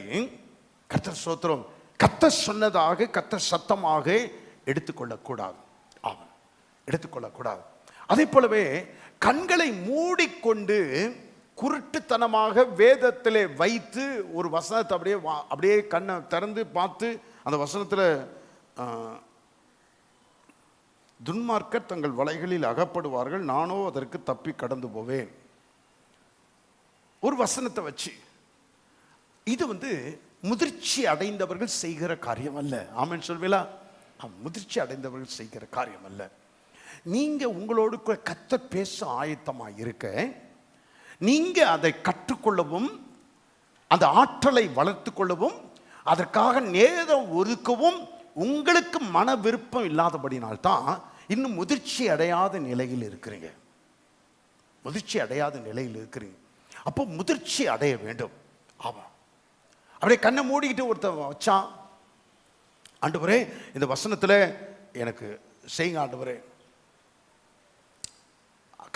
கர்த்தர் ஸ்தோத்திரம், கர்த்தர் சொன்னதாக கர்த்தர் சத்தமாக எடுத்துக்கொள்ளக்கூடாது. ஆமாம், எடுத்துக்கொள்ளக்கூடாது. அதே போலவே கண்களை மூடிக்கொண்டு குருட்டுத்தனமாக வேதத்திலே வைத்து ஒரு வசனத்தை அப்படியே கண்ணை திறந்து பார்த்து அந்த வசனத்தில் துன்மார்க்கர் தங்கள் வலைகளில் அகப்படுவார்கள், நானோ அதற்கு தப்பி கடந்து போவேன். ஒரு வசனத்தை வச்சு இது முதிர்ச்சி அடைந்தவர்கள் செய்கிற காரியம் அல்ல. ஆமென் சொல்வீங்களா? முதிர்ச்சி அடைந்தவர்கள் செய்கிற காரியம் அல்ல. நீங்க உங்களோடு கர்த்தர் பேச ஆயத்தமா இருக்க, நீங்க அதை கற்றுக்கொள்ளவும் அந்த ஆற்றலை வளர்த்து கொள்ளவும் அதற்காக நேரம் ஒதுக்கவும் உங்களுக்கு மன விருப்பம் இல்லாதபடினால்தான் இன்னும் முதிர்ச்சி அடையாத நிலையில் இருக்கிறீங்க. முதிர்ச்சி அடையாத நிலையில் இருக்கிறீங்க. அப்போ முதிர்ச்சி அடைய வேண்டும். ஆமா, அப்படியே கண்ணை மூடிக்கிட்டு ஒருத்தன் வச்சான், ஆண்டவரே இந்த வசனத்தில் எனக்கு செய்யுங்க ஆண்டவரே.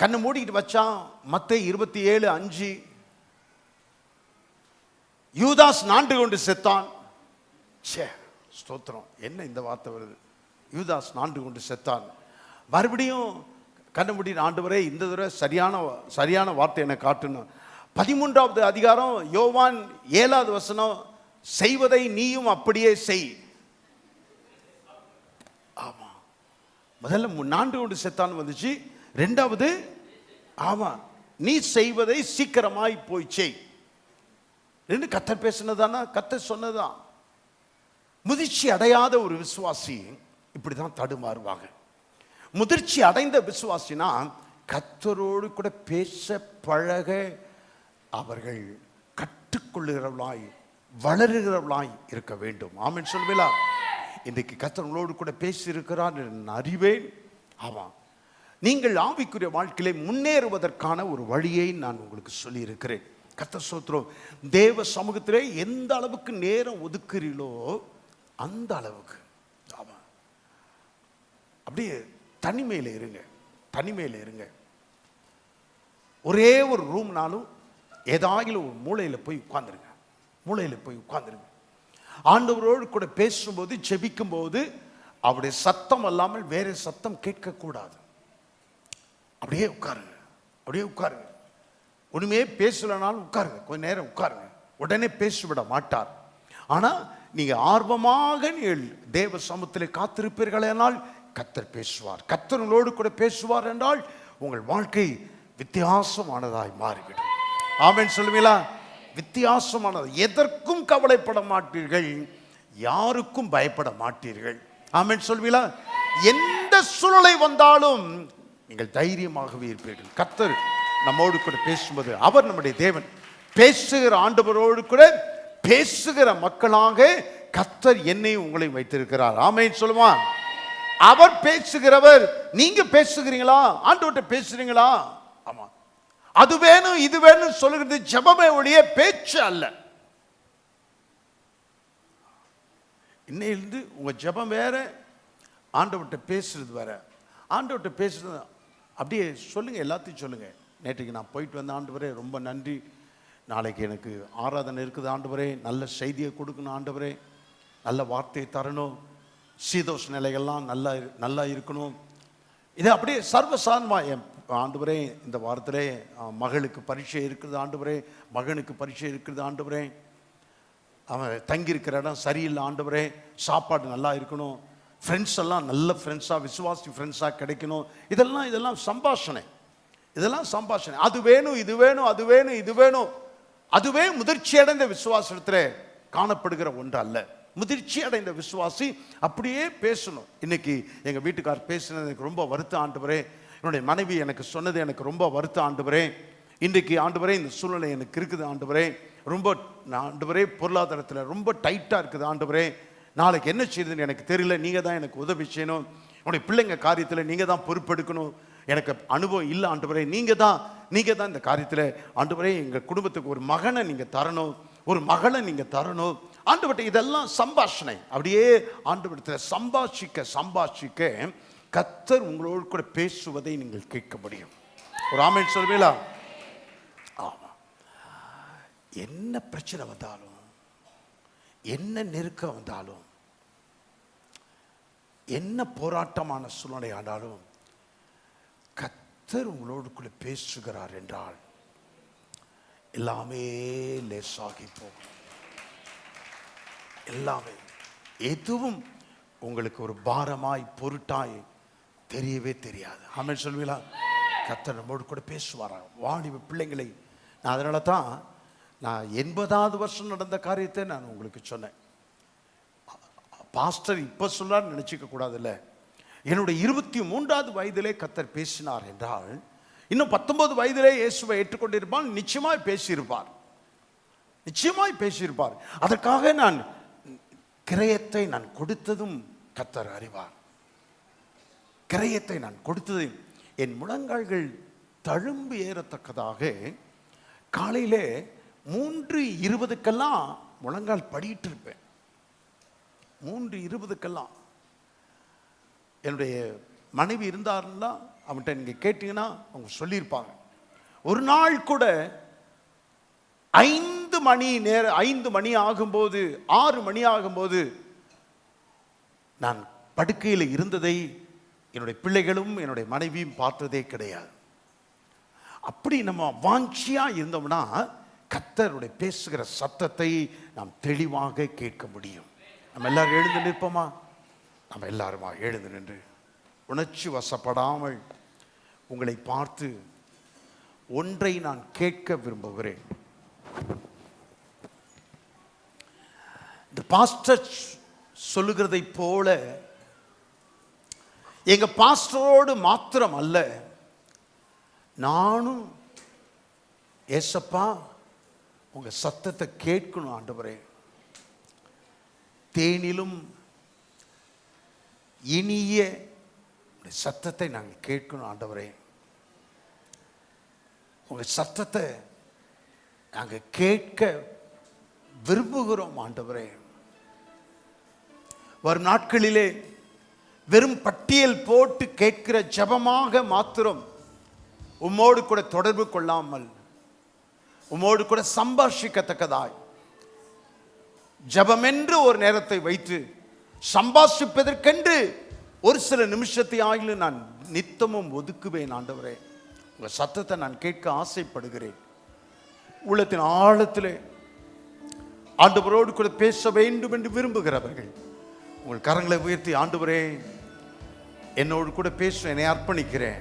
கண்ணை மூடிக்கிட்டு வச்சான். மத்தேயு 27:5, யூதாஸ் நாண்டு கொண்டு செத்தான். சே ஸ்தோத்திரம், என்ன இந்த வார்த்தை வருது? யூதாஸ் நாண்டு கொண்டு செத்தான். மறுபடியும் கண்ணை மூடிட்டு, ஆண்டவரே இந்த தடவை சரியான வார்த்தை என்னை காட்டணும். 13வது அதிகாரம் யோவான் 7வது வசனம், செய்வதை நீயும் அப்படியே செய். ஆமா, முதல்ல நாண்டு கொண்டு செத்தான் வந்துச்சு. 2வது, ஆமா நீ செய்வதை சீக்கிரமாய் போய் செய். கர்த்தர் பேசினதானா? கர்த்தர் சொன்னதான். முதிர்ச்சி அடையாத ஒரு விசுவாசி இப்படிதான் தடுமாறுவாங்க. முதிர்ச்சி அடைந்த விசுவாசினா கர்த்தரோடு கூட பேச பழக அவர்கள் கற்றுக்கொள்ளுகிறவளாய் வளருகிறவளாய் இருக்க வேண்டும். ஆமென் சொல்வீங்களா? இன்றைக்கு கர்த்தரோடு கூட பேசி இருக்கிறார் நான் அறிவேன். ஆமாம், நீங்கள் ஆவிக்குரிய வாழ்க்கையிலே முன்னேறுவதற்கான ஒரு வழியை நான் உங்களுக்கு சொல்லி இருக்கிறேன். கர்த்தர் ஸ்தோத்திரம். தேவ சமூகத்திலே எந்த அளவுக்கு நேரம் ஒதுக்குறீங்களோ அந்த அளவுக்கு. ஆமாம், அப்படியே தனிமையில் இருங்க, தனிமையில் இருங்க. ஒரே ஒரு ரூம்னாலும் ஏதாயிலும் ஒரு மூலையில் போய் உட்கார்ந்துருங்க, மூலையில் போய் உட்கார்ந்துருங்க. ஆண்டவரோடு கூட பேசும்போது ஜெபிக்கும் போது அவருடைய சத்தம் அல்லாமல் வேற சத்தம் கேட்கக்கூடாது. அப்படியே உட்காருங்க, அப்படியே உட்காருங்க. ஒண்ணுமே பேசலனாலும் உட்காருங்க, கொஞ்ச நேரம் உட்காருங்க. உடனே பேசிவிட மாட்டார். ஆனா நீங்க ஆர்வமாக தேவ சமூகத்தில் காத்திருப்பீர்களானால் கர்த்தர் பேசுவார். கர்த்தரோடு கூட பேசுவார் என்றால் உங்கள் வாழ்க்கை வித்தியாசமானதாய் மாறிவிடும். ஆமென் சொல்லுவீங்களா? வித்தியாசமானது. எதற்கும் கவலைப்பட மாட்டீர்கள், யாருக்கும் பயப்பட மாட்டீர்கள். ஆமென் சொல்லுவீங்களா? எந்த சூழ்நிலை வந்தாலும் நீங்கள் தைரியமாகவே இருப்பீர்கள். கர்த்தர் நம்மோடு கூட பேசும்போது அவர் நம்முடைய தேவன். பேசுகிற ஆண்டவரோடு கூட பேசுகிற மக்களாக கர்த்தர் என்னை உங்களை வைத்திருக்கிறார். ஆமென் சொல்லுவான். அவர் பேசுகிறவர். நீங்க பேசுகிறீங்களா? ஆண்டவர்கிட்ட பேசுறீங்களா? ஆமா. அது வேணும் இது வேணும் சொல்லுகிறது ஜெபமே ஒழிய பேச்சு அல்ல. இன்னையிலிருந்து உங்க ஜெபம் வேற, ஆண்டவர்கிட்ட பேசுறது வேற. ஆண்டவர்கிட்ட பேசுறது அப்படியே சொல்லுங்க, எல்லாத்தையும் சொல்லுங்க. நேற்றுக்கு நான் போயிட்டு வந்த ஆண்டவரே ரொம்ப நன்றி, நாளைக்கு எனக்கு ஆராதனை இருக்குது ஆண்டவரே, நல்ல செய்தியை கொடுக்கணும் ஆண்டவரே, நல்ல வார்த்தையை தரணும், சீதோஷ நிலைகள்லாம் நல்லா இருக்கணும். இது அப்படியே சர்வசாதாரணமா என் ஆண்டவரே இந்த வாரத்திலே மகளுக்கு பரீட்சை இருக்குது ஆண்டவரே, மகனுக்கு பரீட்சை இருக்குது ஆண்டவரே, அவன் தங்கியிருக்கிற இடம் சரியில்லை ஆண்டவரே, சாப்பாடு நல்லா இருக்கணும், ஃப்ரெண்ட்ஸ் எல்லாம் நல்ல ஃப்ரெண்ட்ஸாக விசுவாசி ஃப்ரெண்ட்ஸாக கிடைக்கணும். இதெல்லாம் சம்பாஷணை, இதெல்லாம் சம்பாஷணை. அது வேணும் இது வேணும் அது வேணும் இது வேணும். அதுவே முதிர்ச்சி அடைந்த விசுவாசத்தில் காணப்படுகிற ஒன்று அல்ல. முதிர்ச்சி அடைந்த விசுவாசி அப்படியே பேசணும். இன்னைக்கு எங்கள் வீட்டுக்கார் பேசினது எனக்கு ரொம்ப வருத்தம் ஆண்டவரே, என்னுடைய மனைவி எனக்கு சொன்னது எனக்கு ரொம்ப வருத்தம் ஆண்டவரே, இன்றைக்கு ஆண்டவரே இந்த சூழ்நிலை எனக்கு இருக்குது ஆண்டவரே, ரொம்ப ஆண்டவரே பொருளாதாரத்தில் ரொம்ப டைட்டாக இருக்குது ஆண்டவரே, நாளைக்கு என்ன செய்யுதுன்னு எனக்கு தெரியல, நீங்கள் தான் எனக்கு உதவி செய்யணும், என்னுடைய பிள்ளைங்க காரியத்தில் நீங்கள் தான் பொறுப்பெடுக்கணும், எனக்கு அனுபவம் இல்லை ஆண்டவரே, நீங்கள் தான் இந்த காரியத்தில் ஆண்டவரே எங்கள் குடும்பத்துக்கு ஒரு மகனை நீங்கள் தரணும், ஒரு மகளை நீங்கள் தரணும் ஆண்டவர்கிட்ட. இதெல்லாம் சம்பாஷணை. அப்படியே ஆண்டவர்கிட்ட சம்பாஷிக்க கர்த்தர் உங்களோடு கூட பேசுவதை நீங்கள் கேட்க முடியும். ஒரு ஆமென் சொல்வீங்களா? ஆமா. என்ன பிரச்சனை வந்தாலும், என்ன நெருக்கம் வந்தாலும், என்ன போராட்டமான சூழ்நிலை ஆனாலும் கர்த்தர் உங்களோடு கூட பேசுகிறார் என்றால் எல்லாமே லேசாகி போகும். எல்லாமே எதுவும் உங்களுக்கு ஒரு பாரமாய் பொருட்டாய் தெரியவே தெரியாது. ஆமென் சொல்வீங்களா? கர்த்தர் நம்மோடு கூட பேசுவாரா? வாலிப பிள்ளைங்களை நான் அதனால தான் நான் 80வது வருஷம் நடந்த காரியத்தை நான் உங்களுக்கு சொன்னேன். பாஸ்டர் இப்போ சொல்லான்னு நினச்சிக்க கூடாதுல்ல. என்னுடைய 23வது வயதிலே கர்த்தர் பேசினார் என்றால் இன்னும் 19 வயதிலே இயேசுவை ஏற்றுக்கொண்டிருப்பான். நிச்சயமாய் பேசியிருப்பார். அதற்காக நான் கிரயத்தை நான் கொடுத்ததும் கர்த்தர் அறிவார். கிரயத்தை நான் கொடுத்தது என் முழங்கால்கள் தழும்பு ஏறத்தக்கதாக காலையிலே 3:20க்கெல்லாம் முழங்கால் படிட்டு இருப்பேன். 3:20க்கெல்லாம் என்னுடைய மனைவி இருந்தாருன்னா அவன்கிட்ட நீங்கள் கேட்டீங்கன்னா அவங்க சொல்லியிருப்பாங்க. ஒரு நாள் கூட 5 மணி ஆகும்போது 6 மணி ஆகும்போது நான் படுக்கையில் இருந்ததை என்னுடைய பிள்ளைகளும் என்னுடைய மனைவியும் பார்த்ததே கிடையாது. அப்படி நம்ம வாஞ்சியா இருந்தோம்னா கர்த்தருடைய பேசுகிற சத்தத்தை நாம் தெளிவாக கேட்க முடியும். நம்ம எல்லாரும் எழுந்து நிற்போமா? நம்ம எல்லாருமா எழுந்து நின்று உணர்ச்சி வசப்படாமல் உங்களை பார்த்து ஒன்றை நான் கேட்க விரும்புகிறேன். இந்த பாஸ்டர் சொல்லுகிறதை போல எங்க பாஸ்டரோடு மாத்திரம் அல்ல, நானும் ஏசப்பா உங்க சத்தத்தை கேட்கணும் ஆண்டவரே, தேனிலும் இனிய சத்தத்தை நாங்கள் கேட்கணும் ஆண்டவரே, உங்க சத்தத்தை நாங்கள் கேட்க விரும்புகிறோம் ஆண்டவரே. வரும் நாட்களிலே வெறும் பட்டியல் போட்டு கேட்கிற ஜெபமாக மாத்திரம் உம்மோடு கூட தொடர்பு கொள்ளாமல் உம்மோடு கூட சம்பாஷிக்கத்தக்கதாய் ஜெபம் என்று ஒரு நேரத்தை வைத்து சம்பாஷிப்பதற்கென்று ஒரு சில நிமிஷத்தை ஆகிலும் நான் நித்தமும் ஒதுக்குவேன் ஆண்டவரே. உங்க சத்தத்தை நான் கேட்க ஆசைப்படுகிறேன். உள்ளத்தின் ஆழத்திலே ஆண்டவரோடு கூட பேச வேண்டும் என்று விரும்புகிறவர்கள் உங்கள் கரங்களை உயர்த்தி, ஆண்டவரே என்னோடு கூட பேச என்னை அர்ப்பணிக்கிறேன்,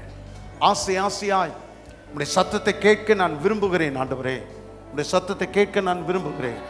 ஆசையாய் உங்களுடைய சத்தத்தை கேட்க நான் விரும்புகிறேன் ஆண்டவரே, உங்களுடைய சத்தத்தை கேட்க நான் விரும்புகிறேன்.